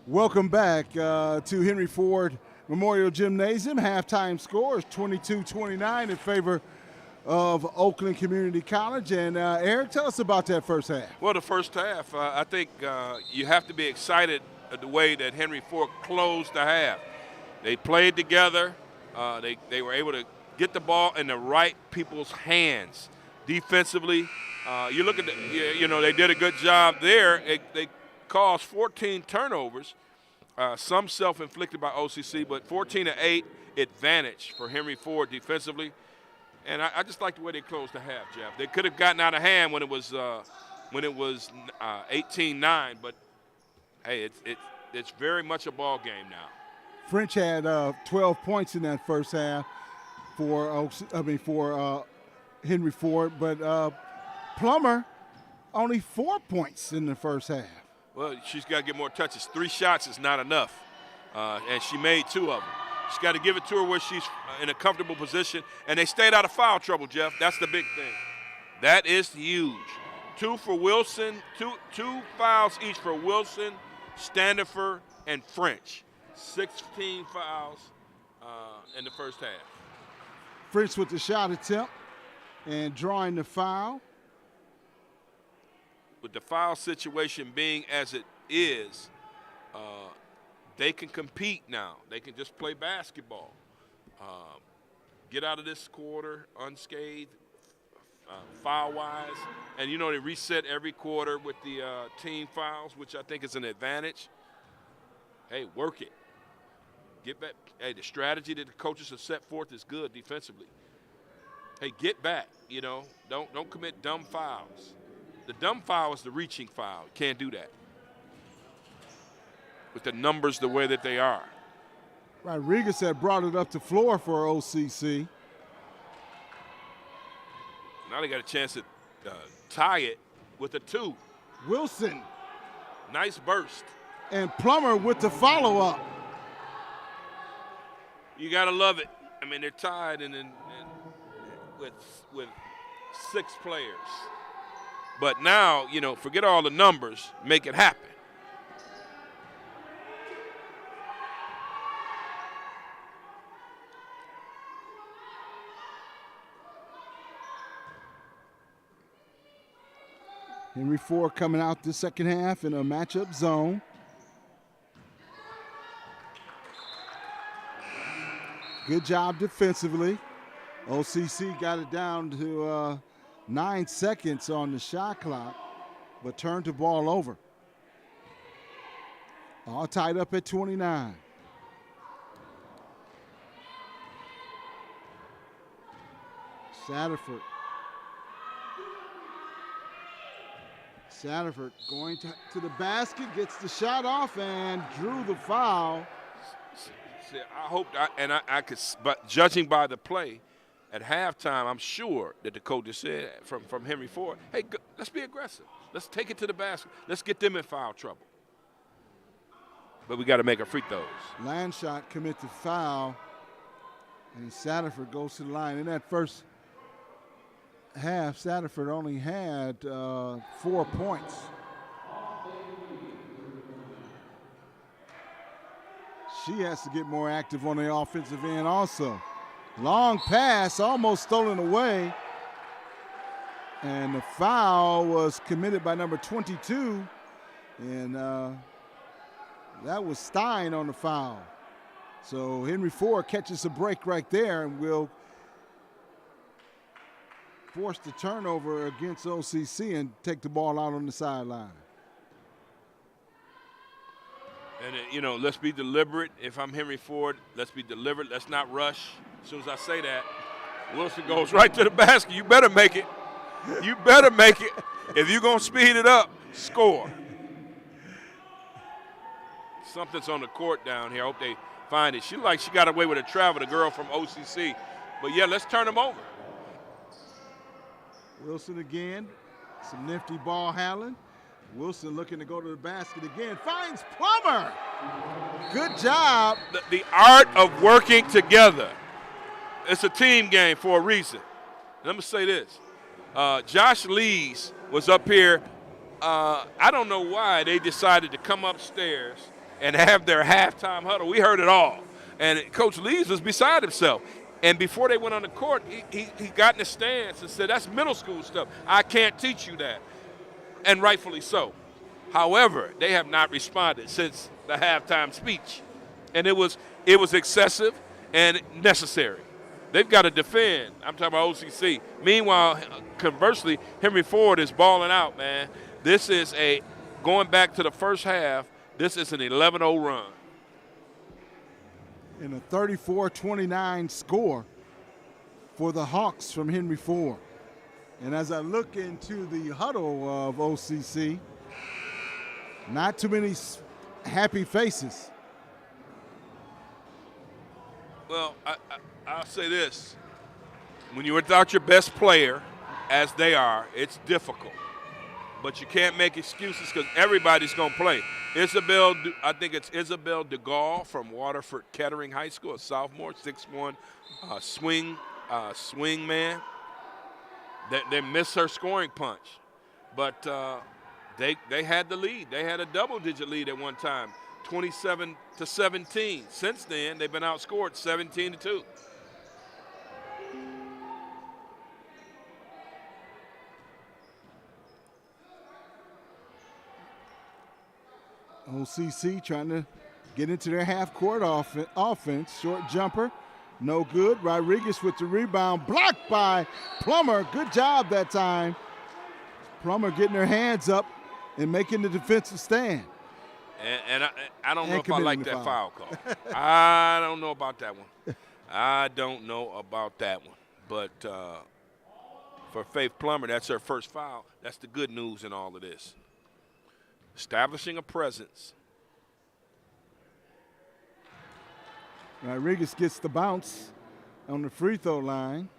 Welcome back to Henry Ford Memorial Gymnasium. Halftime score is 22-29 in favor of Oakland Community College. And Eric, tell us about that first half. Well, the first half, I think you have to be excited at the way that Henry Ford closed the half. They played together. They were able to get the ball in the right people's hands defensively. You look at they did a good job there. They caused 14 turnovers, some self-inflicted by OCC, but 14-8 advantage for Henry Ford defensively. And I just like the way they closed the half, Jeff. They could have gotten out of hand when it was 18-9, but hey, it's very much a ball game now. French had 12 points in that first half for Henry Ford, but Plummer only 4 points in the first half. Well, she's got to get more touches. 3 shots is not enough, and she made 2 of them. She's got to give it to her where she's in a comfortable position, and they stayed out of foul trouble, Jeff. That's the big thing. That is huge. 2 for Wilson, two fouls each for Wilson, Standifer, and French. 16 fouls in the first half. French with the shot attempt and drawing the foul. With the foul situation being as it is, they can compete now. They can just play basketball. Get out of this quarter unscathed, foul-wise. And, they reset every quarter with the team fouls, which I think is an advantage. Hey, work it. Get back. Hey, the strategy that the coaches have set forth is good defensively. Hey, get back. Don't commit dumb fouls. The dumb foul is the reaching foul. Can't do that with the numbers the way that they are. Rodriguez had brought it up to floor for OCC. Now they got a chance to tie it with a 2. Wilson. Nice burst. And Plummer with the follow-up. You got to love it. I mean, they're tied and with 6 players. But now, forget all the numbers, make it happen. Henry Ford coming out the second half in a matchup zone. Good job defensively. OCC got it down to 9 seconds on the shot clock, but turned the ball over. All tied up at 29. Satterford going to the basket, gets the shot off and drew the foul. See, I hope, I could, but judging by the play, at halftime, I'm sure that the coach just said from Henry Ford, hey, let's be aggressive. Let's take it to the basket. Let's get them in foul trouble. But we got to make our free throws. Landshot commit the foul, and Satterford goes to the line. In that first half, Satterford only had 4 points. She has to get more active on the offensive end also. Long pass, almost stolen away. And the foul was committed by number 22. And that was Stein on the foul. So Henry Ford catches a break right there and will force the turnover against OCC and take the ball out on the sideline. And, let's be deliberate. If I'm Henry Ford, let's be deliberate. Let's not rush. As soon as I say that, Wilson goes right to the basket. You better make it. You better make it. If you're going to speed it up, score. Something's on the court down here. I hope they find it. She got away with a travel, the girl from OCC. But, yeah, let's turn them over. Wilson again. Some nifty ball handling. Wilson looking to go to the basket again. Finds Plummer. Good job. The art of working together. It's a team game for a reason. Let me say this. Josh Lees was up here. I don't know why they decided to come upstairs and have their halftime huddle. We heard it all. And Coach Lees was beside himself. And before they went on the court, he got in the stance and said, that's middle school stuff. I can't teach you that. And rightfully so. However, they have not responded since the halftime speech. And it was excessive and necessary. They've got to defend. I'm talking about OCC. Meanwhile, conversely, Henry Ford is balling out, man. This is going back to the first half, this is an 11-0 run. And a 34-29 score for the Hawks from Henry Ford. And as I look into the huddle of OCC, not too many happy faces. Well, I'll say this. When you're without your best player, as they are, it's difficult. But you can't make excuses because everybody's going to play. I think it's Isabel DeGaulle from Waterford Kettering High School, a sophomore, 6'1", swing man. They missed her scoring punch. But they had the lead. They had a double-digit lead at one time, 27-17. Since then, they've been outscored 17-2. OCC trying to get into their half-court offense. Short jumper, no good. Rodriguez with the rebound, blocked by Plummer. Good job that time. Plummer getting her hands up and making the defensive stand. And I don't know if I like that foul call. I don't know about that one. I don't know about that one. But for Faith Plummer, that's her first foul. That's the good news in all of this. Establishing a presence. Rodriguez gets the bounce on the free throw line.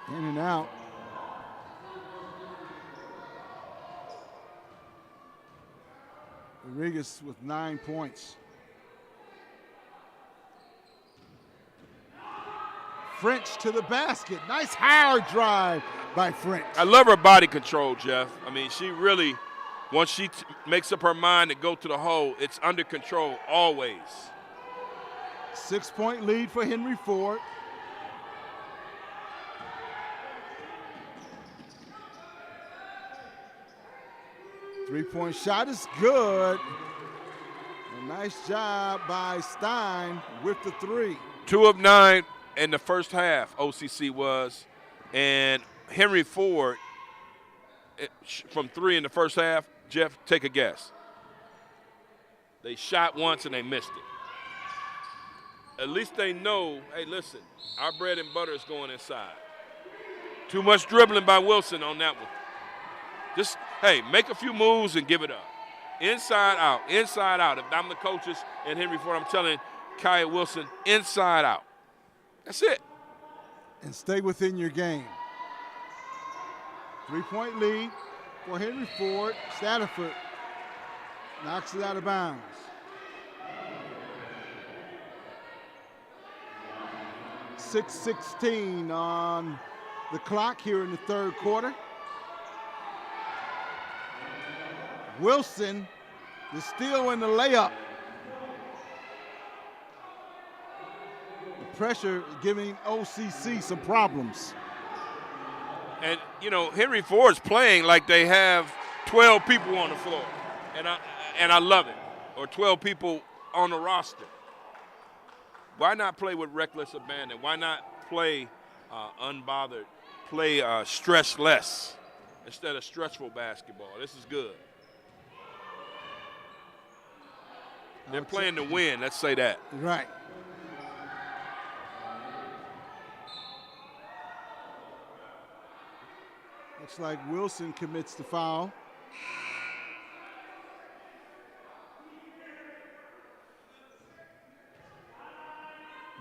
In and out. Rodriguez with 9 points. French to the basket. Nice hard drive by French. I love her body control, Jeff. I mean, she really, once she makes up her mind to go to the hole, it's under control always. 6-point lead for Henry Ford. Three-point shot is good. A nice job by Stein with the three. 2 of 9 in the first half, OCC was. And Henry Ford, from 3 in the first half, Jeff, take a guess. They shot once and they missed it. At least they know, hey, listen, our bread and butter is going inside. Too much dribbling by Wilson on that one. Just, hey, make a few moves and give it up. Inside out, inside out. If I'm the coaches and Henry Ford, I'm telling Kaya Wilson, inside out. That's it. And stay within your game. 3-point lead for Henry Ford. Stafford knocks it out of bounds. .6:16 on the clock here in the third quarter. Wilson, the steal and the layup. The pressure giving OCC some problems. And, you know, Henry Ford's playing like they have 12 people on the floor. And I love it. Or 12 people on the roster. Why not play with reckless abandon? Why not play unbothered, play stress less instead of stressful basketball? This is good. They're playing to win, let's say that. Right. Looks like Wilson commits the foul.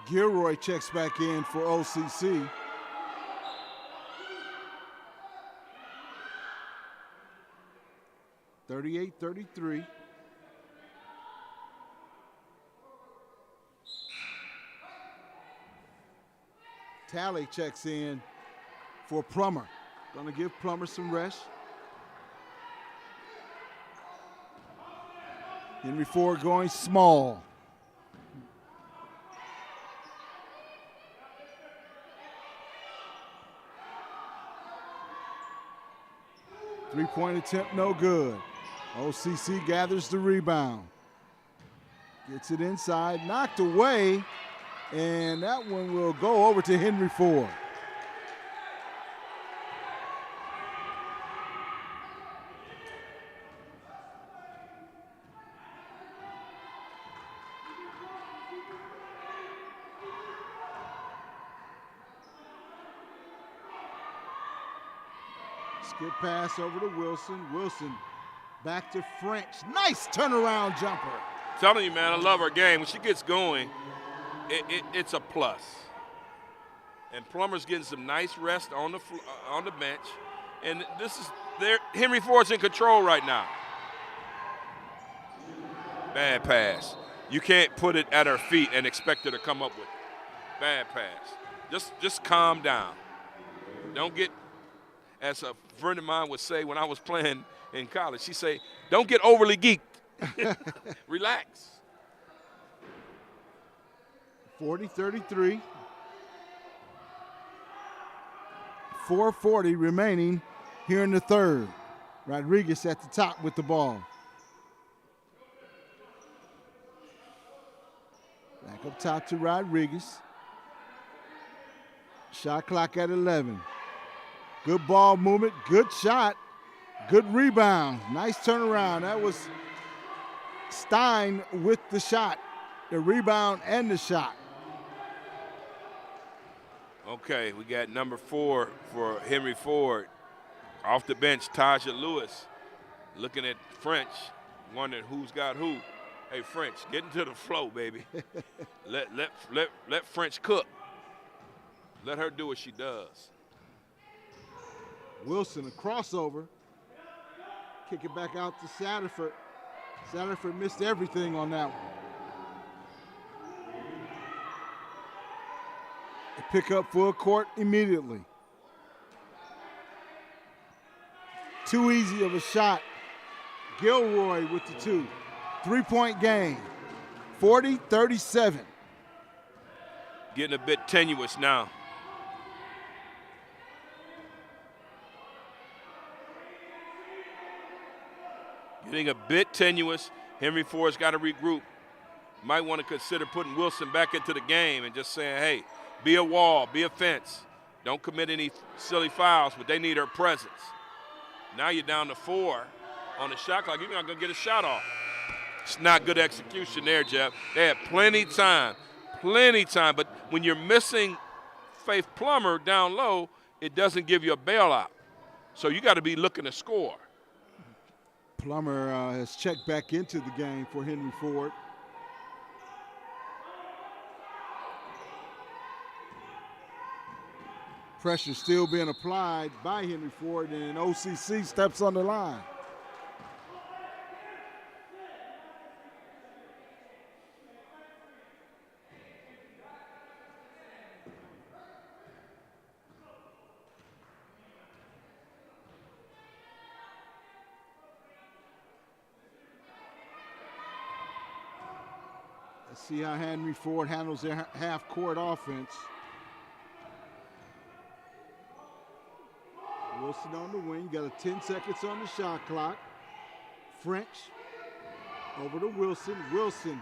Gilroy checks back in for OCC. .38-33. Talley checks in for Plummer. Going to give Plummer some rest. Henry Ford going small. Three-point attempt, no good. OCC gathers the rebound. Gets it inside, knocked away, and that one will go over to Henry Ford. Skip pass over to Wilson. Wilson back to French. Nice turnaround jumper. Telling you, man, I love her game. When she gets going, it's a plus. And Plummer's getting some nice rest on the bench. And this is there. Henry Ford's in control right now. Bad pass. You can't put it at her feet and expect her to come up with it. Bad pass. Just calm down. Don't get, as a friend of mine would say when I was playing in college, she'd say, don't get overly geeked. Relax. 40-33. 4:40 remaining here in the third. Rodriguez at the top with the ball. Back up top to Rodriguez. Shot clock at 11. Good ball movement, good shot, good rebound. Nice turnaround. That was Stein with the shot, the rebound and the shot. Okay, we got number 4 for Henry Ford. Off the bench, Taja Lewis looking at French, wondering who's got who. Hey, French, get into the flow, baby. let French cook. Let her do what she does. Wilson, a crossover. Kick it back out to Satterford. Satterford missed everything on that one. They pick up full court immediately. Too easy of a shot. Gilroy with the 2. 3-point game. 40-37. Getting a bit tenuous now. Getting a bit tenuous. Henry Ford's got to regroup. Might want to consider putting Wilson back into the game and just saying, hey, be a wall, be a fence. Don't commit any silly fouls, but they need her presence. Now you're down to 4 on the shot clock. You're not going to get a shot off. It's not good execution there, Jeff. They had plenty time. But when you're missing Faith Plummer down low, it doesn't give you a bailout. So you got to be looking to score. Plummer has checked back into the game for Henry Ford. Pressure still being applied by Henry Ford, and OCC steps on the line. Let's see how Henry Ford handles their half-court offense. Wilson on the wing, got a 10 seconds on the shot clock. French over to Wilson. Wilson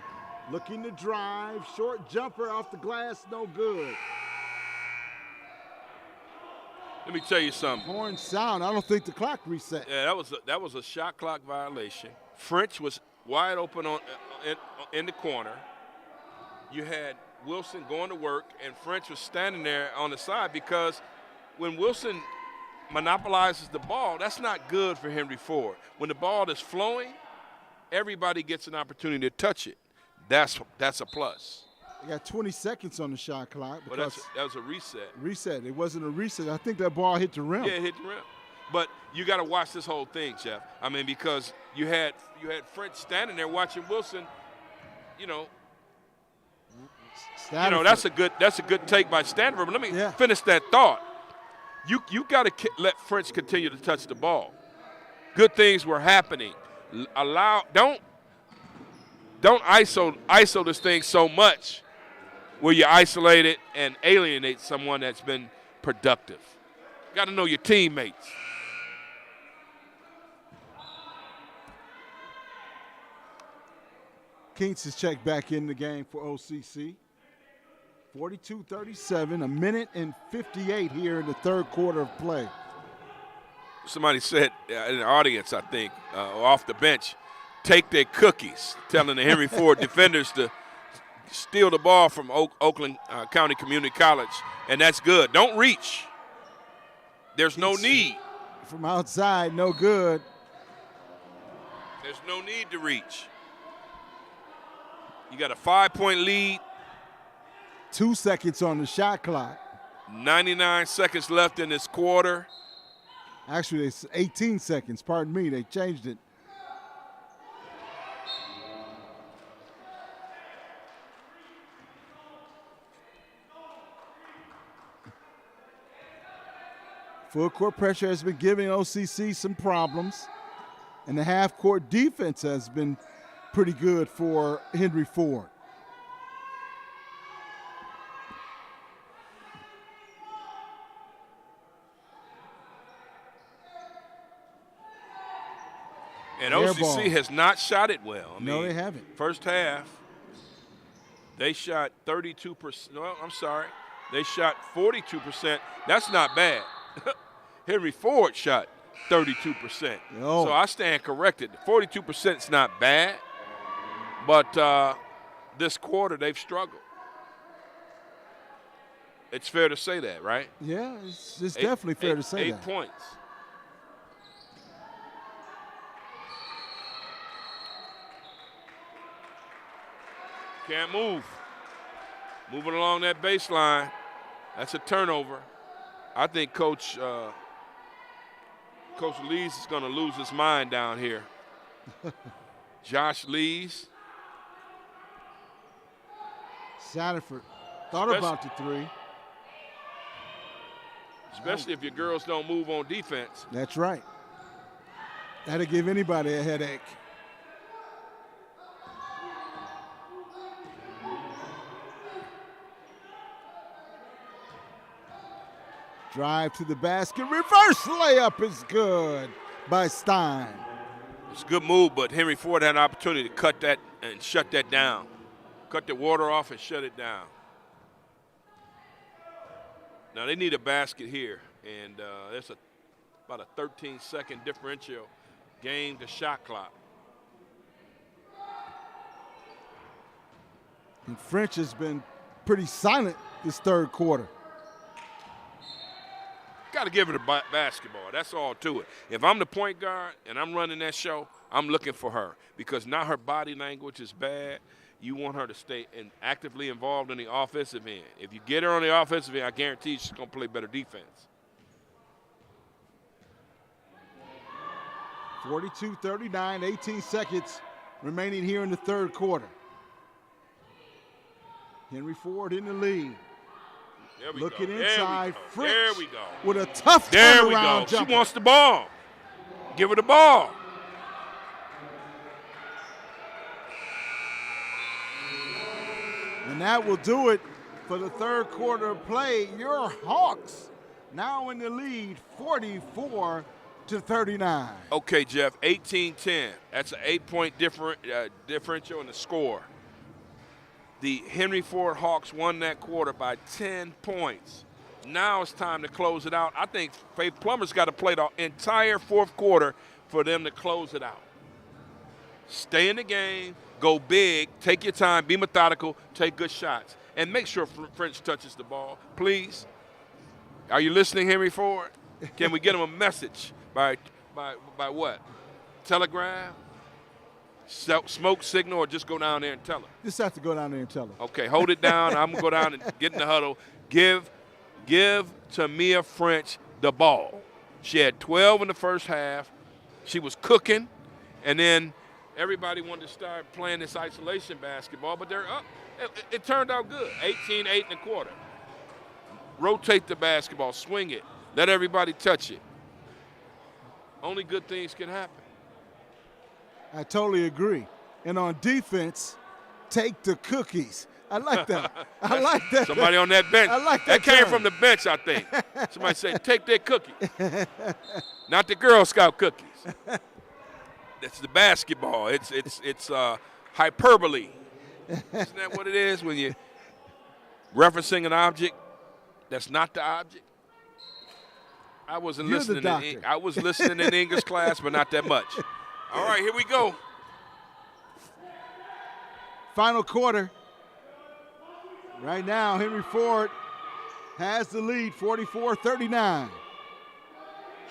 looking to drive, short jumper off the glass, no good. Let me tell you something. Horn sound, I don't think the clock reset. Yeah, that was a shot clock violation. French was wide open in the corner. You had Wilson going to work, and French was standing there on the side because when Wilson monopolizes the ball, that's not good for Henry Ford. When the ball is flowing, everybody gets an opportunity to touch it. That's a plus. They got 20 seconds on the shot clock. But that was a reset. Reset. It wasn't a reset. I think that ball hit the rim. Yeah, it hit the rim. But you got to watch this whole thing, Jeff. I mean, because you had French standing there watching Wilson. That's a good take by Stanford. But let me finish that thought. You got to let French continue to touch the ball. Good things were happening. Don't ISO this thing so much where you isolate it and alienate someone that's been productive. Got to know your teammates. Keats is checked back in the game for OCC. 42-37, a minute and 58 here in the third quarter of play. Somebody said in the audience, I think, off the bench, take their cookies, telling the Henry Ford defenders to steal the ball from Oakland County Community College, and that's good. Don't reach. There's no need. From outside, no good. There's no need to reach. You got a 5-point lead. 2 seconds on the shot clock. 99 seconds left in this quarter. Actually, it's 18 seconds. Pardon me. They changed it. Full court pressure has been giving OCC some problems, and the half-court defense has been pretty good for Henry Ford. And OCC has not shot it well. No, they haven't. First half, they shot 32%. No, I'm sorry. They shot 42%. That's not bad. Henry Ford shot 32%. Oh. So I stand corrected. 42% is not bad, but this quarter they've struggled. It's fair to say that, right? Yeah, it's definitely fair to say that. 8 points. Can't move. Moving along that baseline. That's a turnover. I think Coach Lees is going to lose his mind down here. Josh Lees. Satterford thought about the three. Especially if your girls don't move on defense. That's right. That'll give anybody a headache. Drive to the basket. Reverse layup is good by Stein. It's a good move, but Henry Ford had an opportunity to cut that and shut that down. Cut the water off and shut it down. Now they need a basket here, and there's about a 13-second differential game to shot clock. And French has been pretty silent this third quarter. Got to give her the basketball. That's all to it. If I'm the point guard and I'm running that show, I'm looking for her because now her body language is bad. You want her to stay actively involved in the offensive end. If you get her on the offensive end, I guarantee she's going to play better defense. 42-39, 18 seconds remaining here in the third quarter. Henry Ford in the lead. Looking inside, French there we go. With a tough there we turnaround go. jumper. She wants the ball. Give her the ball. And that will do it for the third quarter of play. Your Hawks now in the lead, 44-39. Okay, Jeff, 18-10. That's an 8-point differential in the score. The Henry Ford Hawks won that quarter by 10 points. Now it's time to close it out. I think Faith Plummer's got to play the entire fourth quarter for them to close it out. Stay in the game, go big, take your time, be methodical, take good shots, and make sure French touches the ball, please. Are you listening, Henry Ford? Can we get him a message by what? Telegram? Smoke signal, or just go down there and tell her? Just have to go down there and tell her. Okay, hold it down. I'm going to go down and get in the huddle. Give Tamia French the ball. She had 12 in the first half. She was cooking, and then everybody wanted to start playing this isolation basketball, but they're up. It turned out good, 18-8 in the quarter. Rotate the basketball, swing it, Let everybody touch it. Only good things can happen. I totally agree. And on defense, take the cookies. I like that. I like that. Somebody on that bench. I like that. That came term. from the bench, I think. Somebody said, take their cookie. Not the Girl Scout cookies. That's the basketball. It's hyperbole. Isn't that what it is when you're referencing an object that's not the object? I wasn't You're listening. the doctor. I was listening in English class, but not that much. All right, here we go. Final quarter. Right now, Henry Ford has the lead, 44-39.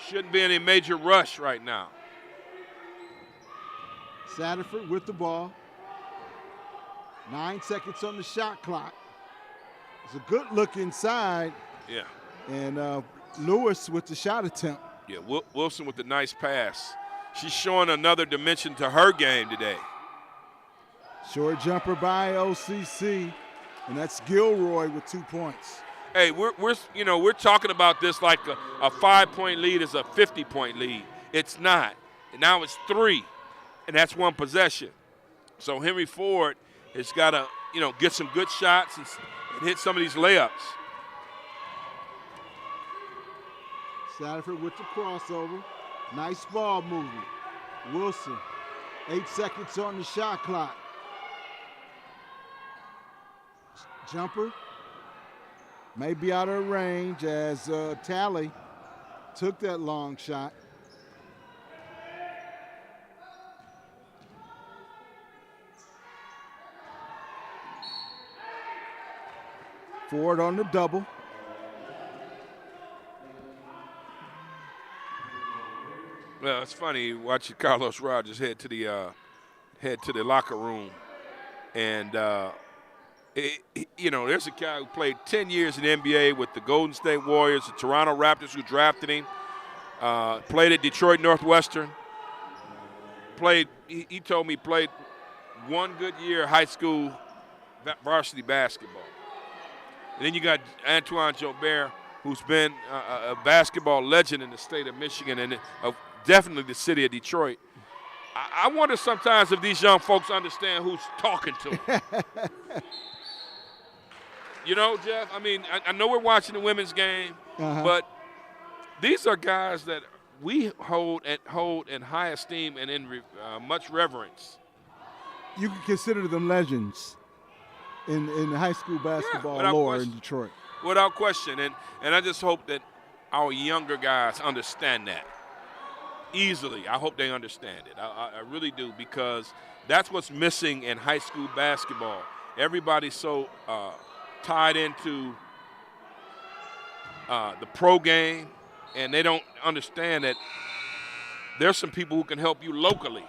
Shouldn't be any major rush right now. Satterford with the ball. 9 seconds on the shot clock. It's a good look inside. Yeah. And Lewis with the shot attempt. Yeah, Wilson with the nice pass. She's showing another dimension to her game today. Short jumper by OCC, and that's Gilroy with 2 points. Hey, we're talking about this like a 5-point lead is a 50-point lead. It's not. And now it's 3, and that's one possession. So Henry Ford has got to, get some good shots and hit some of these layups. Satterford with the crossover. Nice ball movement. Wilson, 8 seconds on the shot clock. Jumper may be out of range as Talley took that long shot. Ford on the double. Well, it's funny watching Carlos Rogers head to the locker room, and there's a guy who played 10 years in the NBA with the Golden State Warriors, the Toronto Raptors, who drafted him. Played at Detroit Northwestern. He told me he played one good year of high school varsity basketball. And then you got Antoine Jobert, who's been a basketball legend in the state of Michigan and definitely the city of Detroit. I wonder sometimes if these young folks understand who's talking to them. Jeff, I know we're watching the women's game, but these are guys that we hold in high esteem and in much reverence. You can consider them legends in high school basketball lore in Detroit. Without question, and I just hope that our younger guys understand that easily. I hope they understand it. I really do, because that's what's missing in high school basketball. Everybody's so tied into the pro game, and they don't understand that there's some people who can help you locally.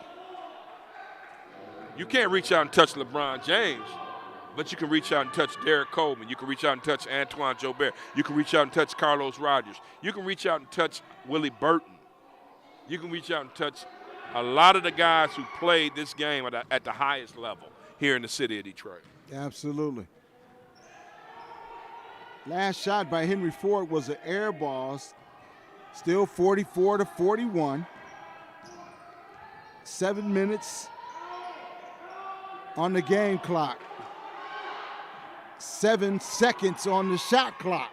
You can't reach out and touch LeBron James, but you can reach out and touch Derek Coleman. You can reach out and touch Antoine Jobert. You can reach out and touch Carlos Rogers. You can reach out and touch Willie Burton. You can reach out and touch a lot of the guys who played this game at the highest level here in the city of Detroit. Absolutely. Last shot by Henry Ford was an air ball. Still 44-41. 7 minutes on the game clock. 7 seconds on the shot clock.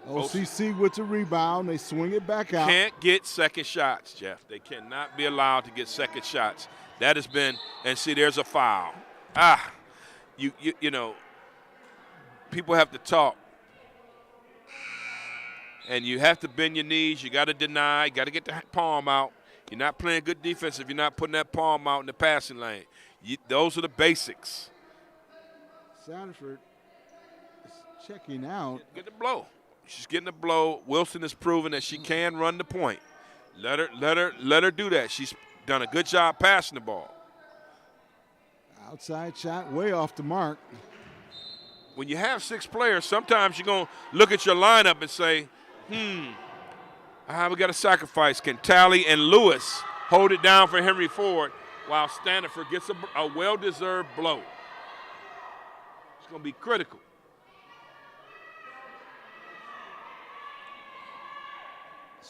OCC with the rebound. They swing it back out. Can't get second shots, Jeff. They cannot be allowed to get second shots. That has been, and see, there's a foul. You know, people have to talk. And you have to bend your knees. You got to deny. You got to get the palm out. You're not playing good defense if you're not putting that palm out in the passing lane. Those are the basics. Sanford is checking out. Get the blow. She's getting the blow. Wilson has proven that she can run the point. Let her do that. She's done a good job passing the ball. Outside shot, way off the mark. When you have 6 players, sometimes you're going to look at your lineup and say, we got to sacrifice. Can Talley and Lewis hold it down for Henry Ford while Stanford gets a well-deserved blow? It's going to be critical.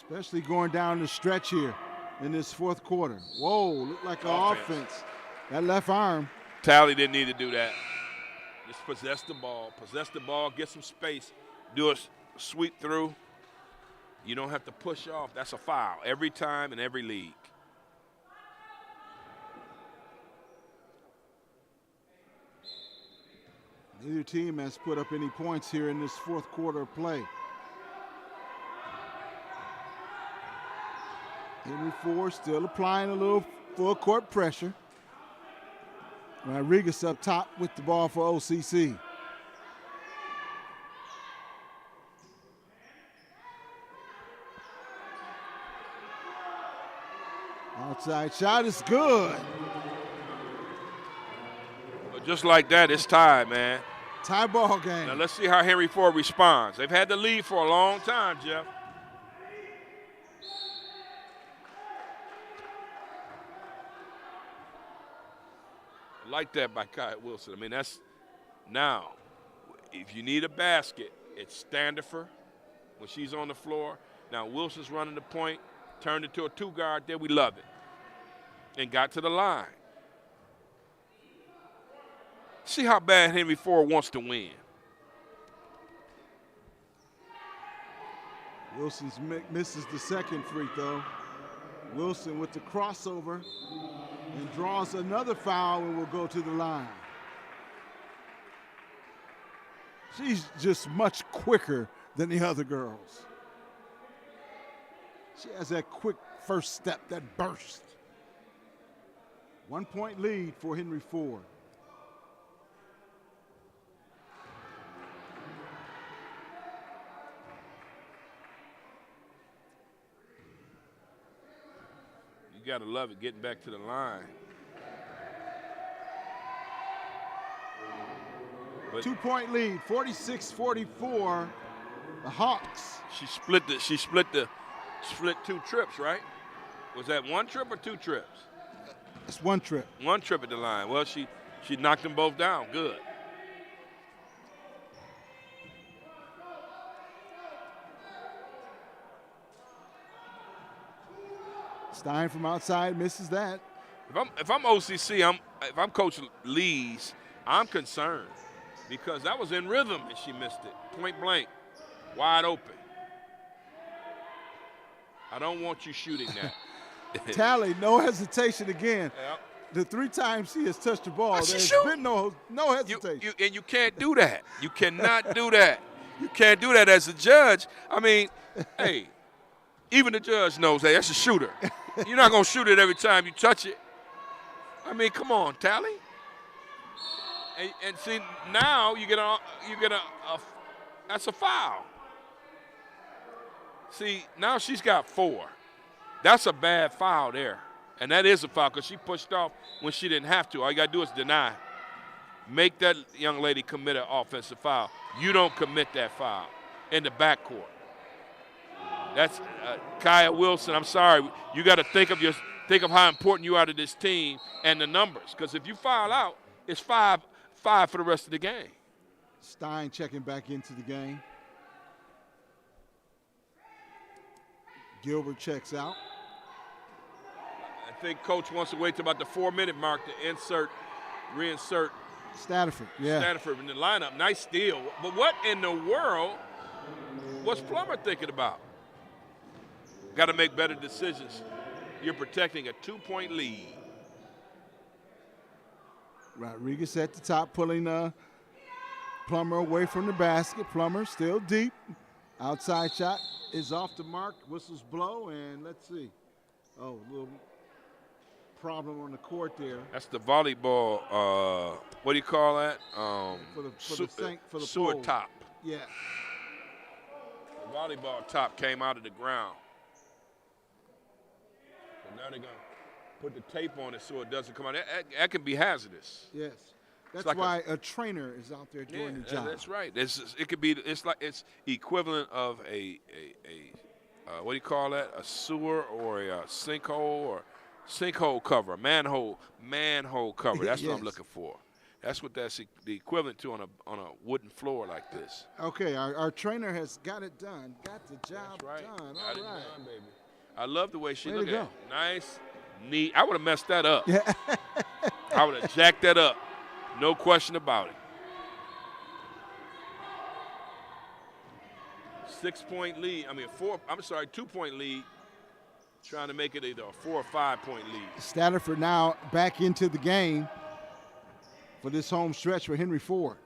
Especially going down the stretch here in this fourth quarter. Whoa, looked like an offense. That left arm. Tally didn't need to do that. Just possess the ball, get some space, do a sweep through. You don't have to push off. That's a foul every time in every league. Neither team has put up any points here in this fourth quarter of play. Henry Ford still applying a little full court pressure. Rodriguez up top with the ball for OCC. Outside shot is good. But just like that, it's tied, man. Tie ball game. Now let's see how Henry Ford responds. They've had the lead for a long time, Jeff. I like that by Kyle Wilson. I mean, that's now, if you need a basket, it's Standifer when she's on the floor. Now Wilson's running the point, turned it to a two-guard there. We love it. And got to the line. See how bad Henry Ford wants to win. Wilson misses the second free throw. Wilson with the crossover and draws another foul and will go to the line. She's just much quicker than the other girls. She has that quick first step, that burst. 1 point lead for Henry Ford. You got to love it, getting back to the line. But 2 point lead, 46-44, the Hawks. She split two trips, right? Was that one trip or two trips? It's one trip. One trip at the line. Well, she knocked them both down. Good. Stein from outside misses that. If I'm OCC, if I'm Coach Lees, I'm concerned because that was in rhythm and she missed it. Point blank, wide open. I don't want you shooting that. Tally, no hesitation again. Yep. The 3 times he has touched the ball, there's been no hesitation. And you can't do that. You cannot do that. You can't do that as a judge. I mean, hey, even the judge knows, hey, that's a shooter. You're not going to shoot it every time you touch it. I mean, come on, Tally. And see, now you get a that's a foul. See, now she's got 4. That's a bad foul there. And that is a foul because she pushed off when she didn't have to. All you got to do is deny. Make that young lady commit an offensive foul. You don't commit that foul in the backcourt. That's Kaya Wilson. I'm sorry. You got to think of how important you are to this team and the numbers. Because if you foul out, it's 5 for the rest of the game. Stein checking back into the game. Gilbert checks out. I think Coach wants to wait till about the 4-minute mark to reinsert Stanford, yeah. Stanford in the lineup. Nice steal. But what in the world was Plummer thinking about? Got to make better decisions. You're protecting a 2-point lead. Rodriguez at the top, pulling Plummer away from the basket. Plummer still deep. Outside shot is off the mark. Whistles blow, and let's see. Oh, a little problem on the court there. That's the volleyball. What do you call that? For the sewer pole. top. Yeah. The volleyball top came out of the ground. So now they're going to put the tape on it so it doesn't come out. That can be hazardous. Yes. That's like why a trainer is out there doing the job. That's right. It's equivalent of a what do you call that? A sewer or a sinkhole or sinkhole cover, manhole cover. That's what I'm looking for. That's what that's the equivalent to on a wooden floor like this. Okay, our trainer has got it done. Got the job That's right. done. Got All it right. done, baby. I love the way she Way to looked at go. it. Nice, neat. I would have messed that up. Yeah. I would have jacked that up. No question about it. 6-point lead. 2-point lead. Trying to make it either a 4 or 5-point lead. Stanford now back into the game for this home stretch for Henry Ford.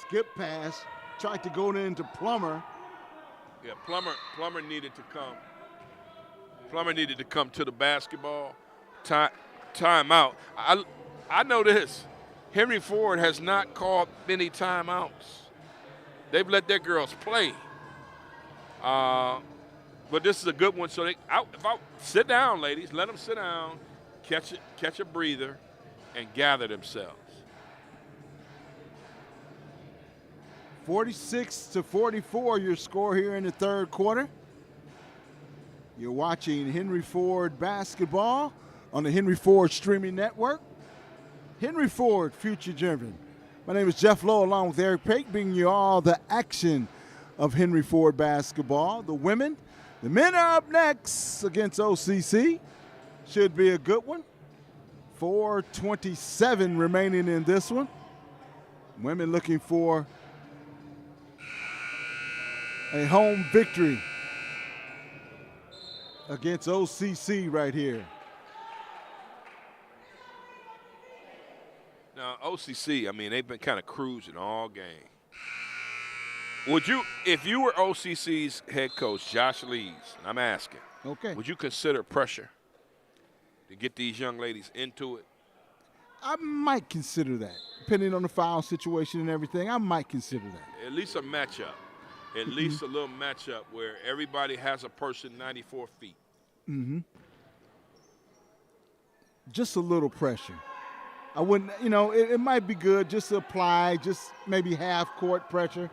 Skip pass, tried to go into Plummer. Yeah, Plummer needed to come. Plummer needed to come to the basketball. Timeout. I know this. Henry Ford has not called many timeouts. They've let their girls play. But this is a good one. So sit down, ladies. Let them sit down, catch a breather, and gather themselves. 46-44 your score here in the third quarter. You're watching Henry Ford basketball on the Henry Ford streaming network. Henry Ford, future driven. My name is Jeff Lowe along with Eric Pate, bringing you all the action of Henry Ford basketball. The men are up next against OCC. Should be a good one. 4:27 remaining in this one. Women looking for a home victory against OCC right here. Now, OCC, they've been kind of cruising all game. Would you, if you were OCC's head coach, Josh Lees, and I'm asking, Okay. would you consider pressure to get these young ladies into it? I might consider that. Depending on the foul situation and everything, I might consider that. At least a matchup. At least a little matchup where everybody has a person 94 feet. Just a little pressure. I wouldn't, it might be good just to apply, just maybe half-court pressure.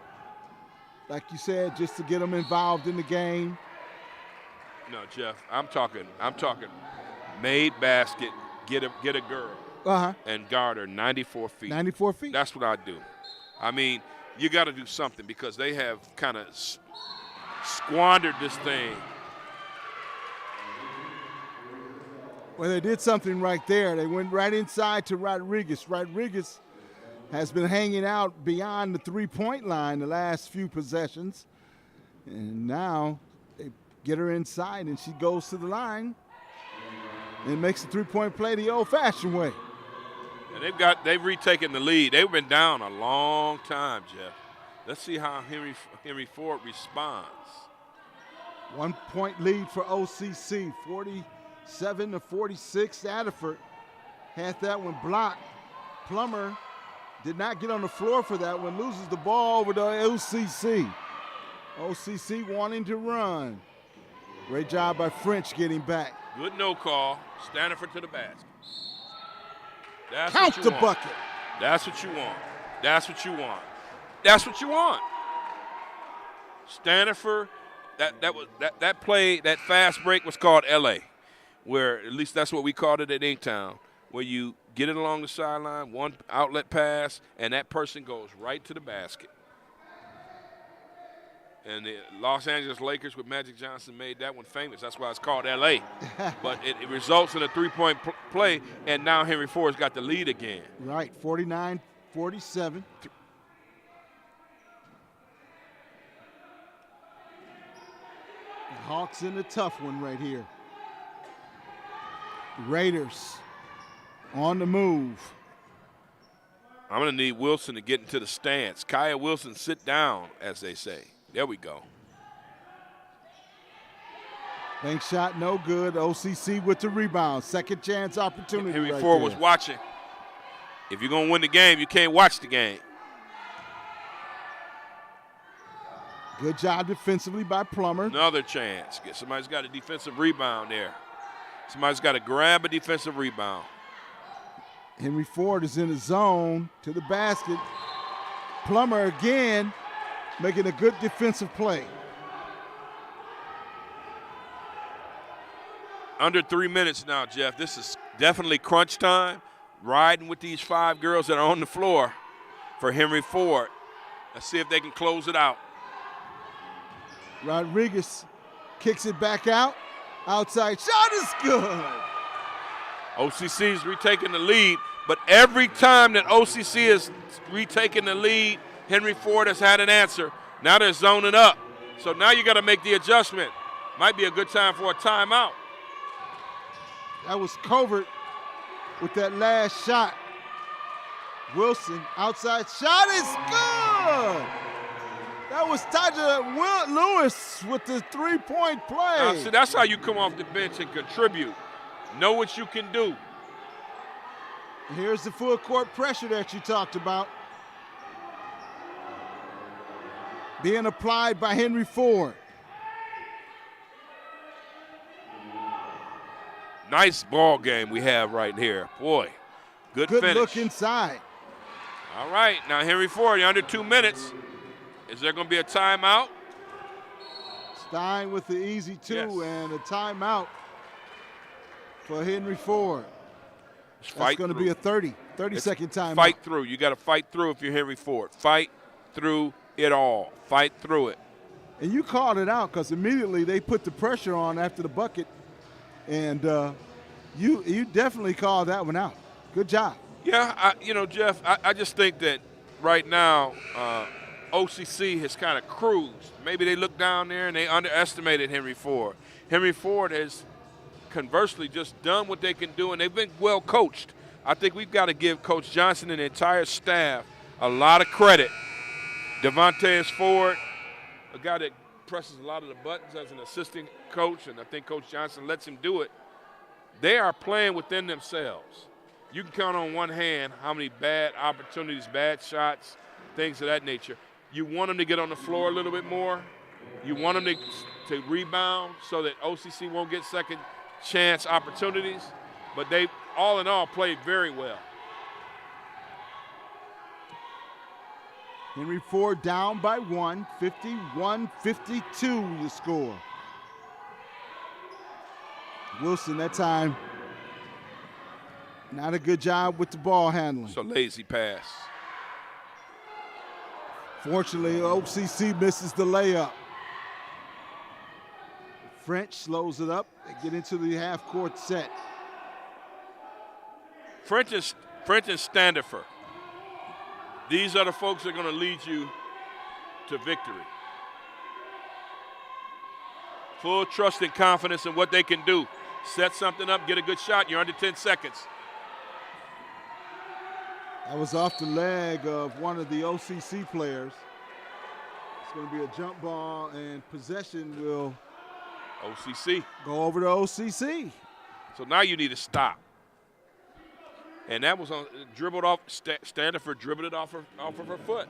Like you said, just to get them involved in the game. No, Jeff, I'm talking made basket, get a girl, and guard her 94 feet. 94 feet. That's what I do. You got to do something because they have kind of squandered this thing. Well, they did something right there. They went right inside to Rodriguez. Rodriguez has been hanging out beyond the three-point line the last few possessions. And now they get her inside, and she goes to the line and makes a three-point play the old-fashioned way. And they've retaken the lead. They've been down a long time, Jeff. Let's see how Henry Ford responds. 1 point lead for OCC, 47-46. Adderford had that one blocked. Plummer did not get on the floor for that one, loses the ball over to OCC. OCC wanting to run. Great job by French getting back. Good no call. Stanford to the basket. That's Count what you the want. bucket. That's what you want. That's what you want. That's what you want. Stanford, that play, that fast break was called LA, where at least that's what we called it at Inktown, where you get it along the sideline, one outlet pass, and that person goes right to the basket. And the Los Angeles Lakers with Magic Johnson made that one famous. That's why it's called L.A. But it results in a three-point play, and now Henry Ford's got the lead again. Right, 49-47. The Hawks in a tough one right here. Raiders on the move. I'm going to need Wilson to get into the stance. Kaya Wilson, sit down, as they say. There we go. Bank shot, no good. OCC with the rebound. Second chance opportunity. Henry right Ford there. was watching. If you're going to win the game, you can't watch the game. Good job defensively by Plummer. Another chance. Somebody's got a defensive rebound there. Somebody's got to grab a defensive rebound. Henry Ford is in the zone to the basket. Plummer again making a good defensive play. Under 3 minutes now, Jeff. This is definitely crunch time. riding with these 5 girls that are on the floor for Henry Ford. Let's see if they can close it out. Rodriguez kicks it back out. Outside shot is good. OCC is retaking the lead, but every time that OCC is retaking the lead, Henry Ford has had an answer. Now they're zoning up. So now you got to make the adjustment. Might be a good time for a timeout. That was Covert with that last shot. Wilson, outside shot is good. That was Tyler Lewis with the 3-point play. See, that's how you come off the bench and contribute. Know what you can do. Here's the full court pressure that you talked about. Being applied by Henry Ford. Nice ball game we have right here. Boy, good finish. Look inside. All right, now Henry Ford, you're under 2 minutes. Is there going to be a timeout? Stein with the easy 2 Yes. and a timeout for Henry Ford. That's going to be a 30-second timeout. Fight through. You got to fight through if you're Henry Ford. Fight through it all. Fight through it. And you called it out because immediately they put the pressure on after the bucket, and you definitely called that one out. Good job. Yeah, Jeff, I just think that right now OCC has kind of cruised. Maybe they looked down there and they underestimated Henry Ford. Henry Ford has conversely just done what they can do, and they've been well coached. I think we've got to give Coach Johnson and the entire staff a lot of credit. Devontae Ford, a guy that presses a lot of the buttons as an assistant coach, and I think Coach Johnson lets him do it. They are playing within themselves. You can count on one hand how many bad opportunities, bad shots, things of that nature. You want them to get on the floor a little bit more. You want them to rebound so that OCC won't get second chance opportunities. But they, all in all, played very well. Henry Ford down by 1, 51-52 the score. Wilson that time, not a good job with the ball handling. So lazy pass. Fortunately, OCC misses the layup. French slows it up. They get into the half-court set. French and Standifer. These are the folks that are going to lead you to victory. Full trust and confidence in what they can do. Set something up, get a good shot. You're under 10 seconds. That was off the leg of one of the OCC players. It's going to be a jump ball, and possession will OCC. go over to OCC. So now you need to stop. And that was dribbled off. Standifer dribbled it off of her foot.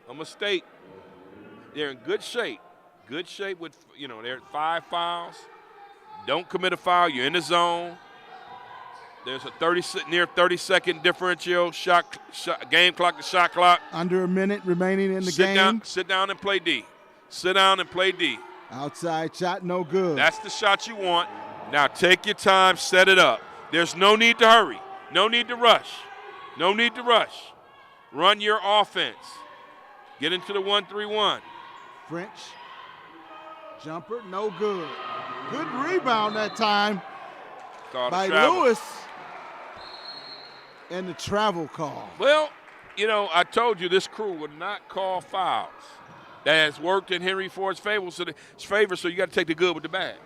A mistake. They're in good shape. Good shape with, they're at 5 fouls. Don't commit a foul. You're in the zone. There's a near 30-second differential game clock to shot clock. Under a minute remaining in the game. Sit down and play D. Sit down and play D. Outside shot, no good. That's the shot you want. Now take your time, set it up. There's no need to hurry. No need to rush. No need to rush. Run your offense. Get into the 1-3-1. French. Jumper, no good. Good rebound that time by Lewis. And the travel call. Well, I told you this crew would not call fouls. That has worked in Henry Ford's favor, so you got to take the good with the bad.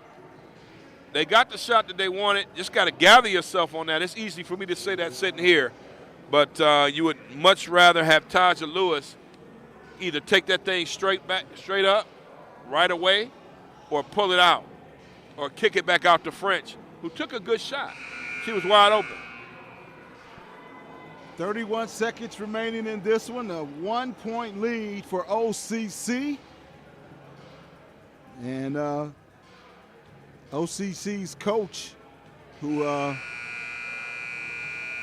They got the shot that they wanted. Just got to gather yourself on that. It's easy for me to say that sitting here, but you would much rather have Taja Lewis either take that thing straight up, right away, or pull it out, or kick it back out to French, who took a good shot. She was wide open. 31 seconds remaining in this one. A 1-point lead for OCC. And OCC's coach, who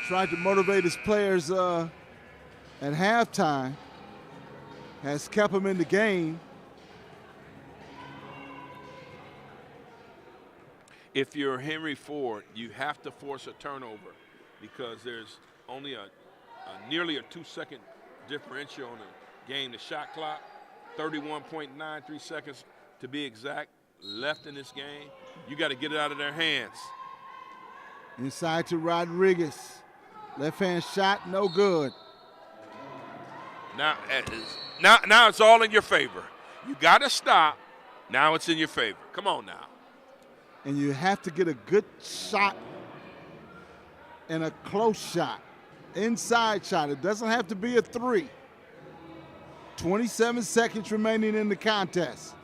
tried to motivate his players at halftime, has kept them in the game. If you're Henry Ford, you have to force a turnover. because there's only nearly a 2-second differential on the game. The shot clock, 31.93 seconds to be exact, left in this game. You got to get it out of their hands. Inside to Rodriguez. Left hand shot, no good. Now it's all in your favor. You got to stop. Now it's in your favor. Come on now. And you have to get a good shot and a close shot. Inside shot. It doesn't have to be a three. 27 seconds remaining in the contest.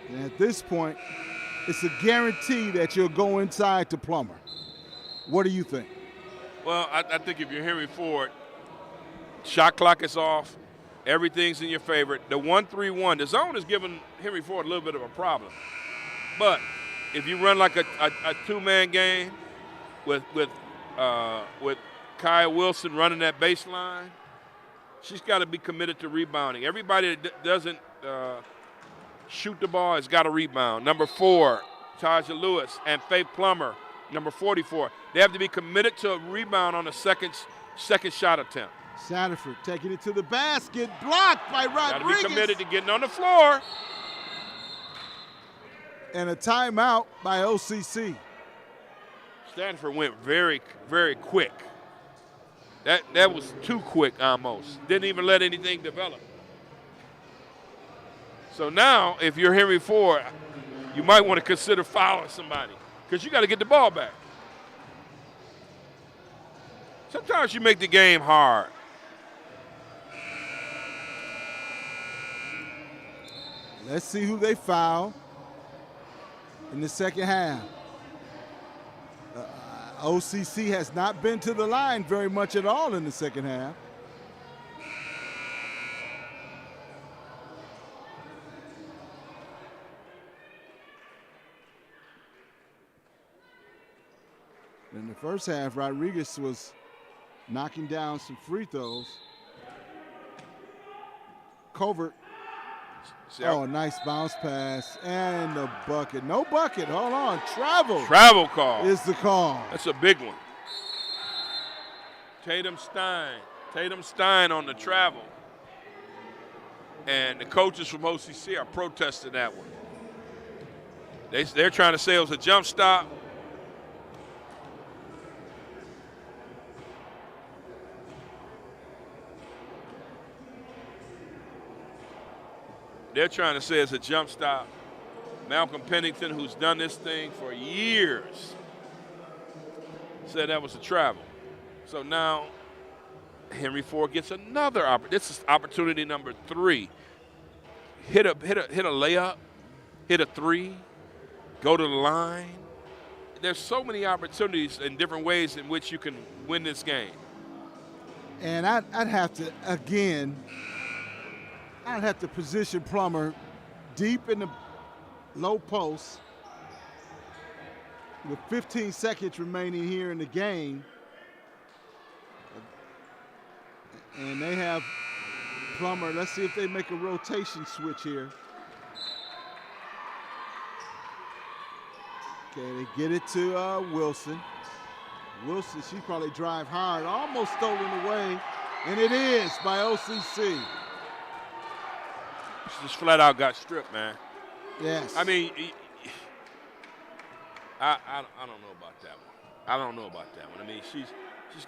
And at this point, it's a guarantee that you'll go inside to Plummer. What do you think? Well, I think if you're Henry Ford, shot clock is off. Everything's in your favor. The 1-3-1, the zone is giving Henry Ford a little bit of a problem. But if you run like a two-man game with Kaya Wilson running that baseline, she's got to be committed to rebounding. Everybody that doesn't shoot the ball has got to rebound. Number 4, Taja Lewis, and Faith Plummer, number 44. They have to be committed to a rebound on the second shot attempt. Satterford taking it to the basket, blocked by Rodriguez. Got to be committed to getting on the floor. And a timeout by OCC. Stanford went very, very quick. That was too quick almost. Didn't even let anything develop. So now, if you're Henry Ford, you might want to consider fouling somebody because you got to get the ball back. Sometimes you make the game hard. Let's see who they foul in the second half. OCC has not been to the line very much at all in the second half. In the first half, Rodriguez was knocking down some free throws. Covert. Oh, nice bounce pass and the bucket. No bucket. Hold on. Travel. Travel call. Is the call. That's a big one. Tatum Stein on the travel. And the coaches from OCC are protesting that one. They're trying to say it was a jump stop. They're trying to say it's a jump stop. Malcolm Pennington, who's done this thing for years, said that was a travel. So now Henry Ford gets another opportunity. This is opportunity number 3. Hit a layup, hit a 3, go to the line. There's so many opportunities in different ways in which you can win this game. And I'd have to, again, I'd have to position Plummer deep in the low post with 15 seconds remaining here in the game. And they have Plummer. Let's see if they make a rotation switch here. Okay, they get it to Wilson. Wilson, she probably drive hard, almost stolen away, and it is by OCC. She just flat out got stripped, man. Yes. I mean, I don't know about that one. I don't know about that one. I mean, she's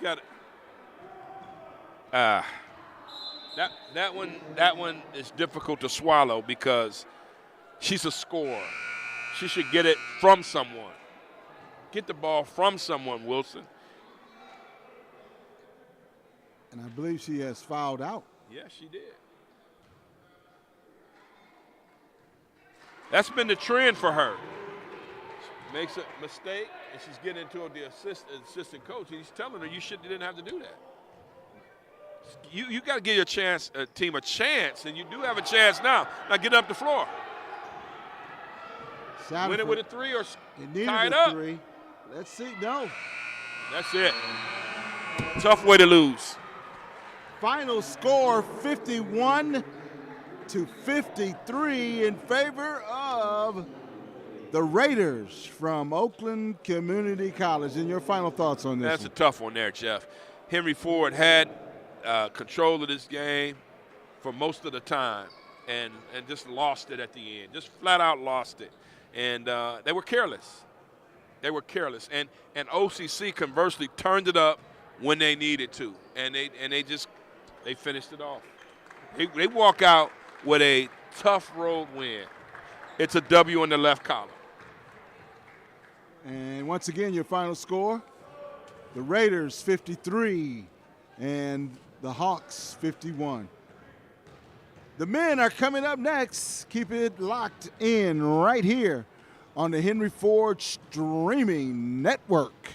got that one is difficult to swallow because she's a scorer. She should get it from someone. Get the ball from someone, Wilson. And I believe she has fouled out. Yes, she did. That's been the trend for her. She makes a mistake, and she's getting into the assistant coach, and he's telling her you didn't have to do that. You got to give your team a chance, and you do have a chance now. Now get up the floor. Satterford, win it with a 3 or tie it up. 3. Let's see. No. That's it. Tough way to lose. Final score 51 to 53 in favor of the Raiders from Oakland Community College. And your final thoughts on this? That's one? a tough one there, Jeff. Henry Ford had control of this game for most of the time and just lost it at the end. Just flat out lost it. And they were careless. They were careless. And OCC conversely turned it up when they needed to. And they finished it off. They walk out with a tough road win. It's a W in the left column. And once again, your final score, the Raiders 53 and the Hawks 51. The men are coming up next. Keep it locked in right here on the Henry Ford Streaming Network.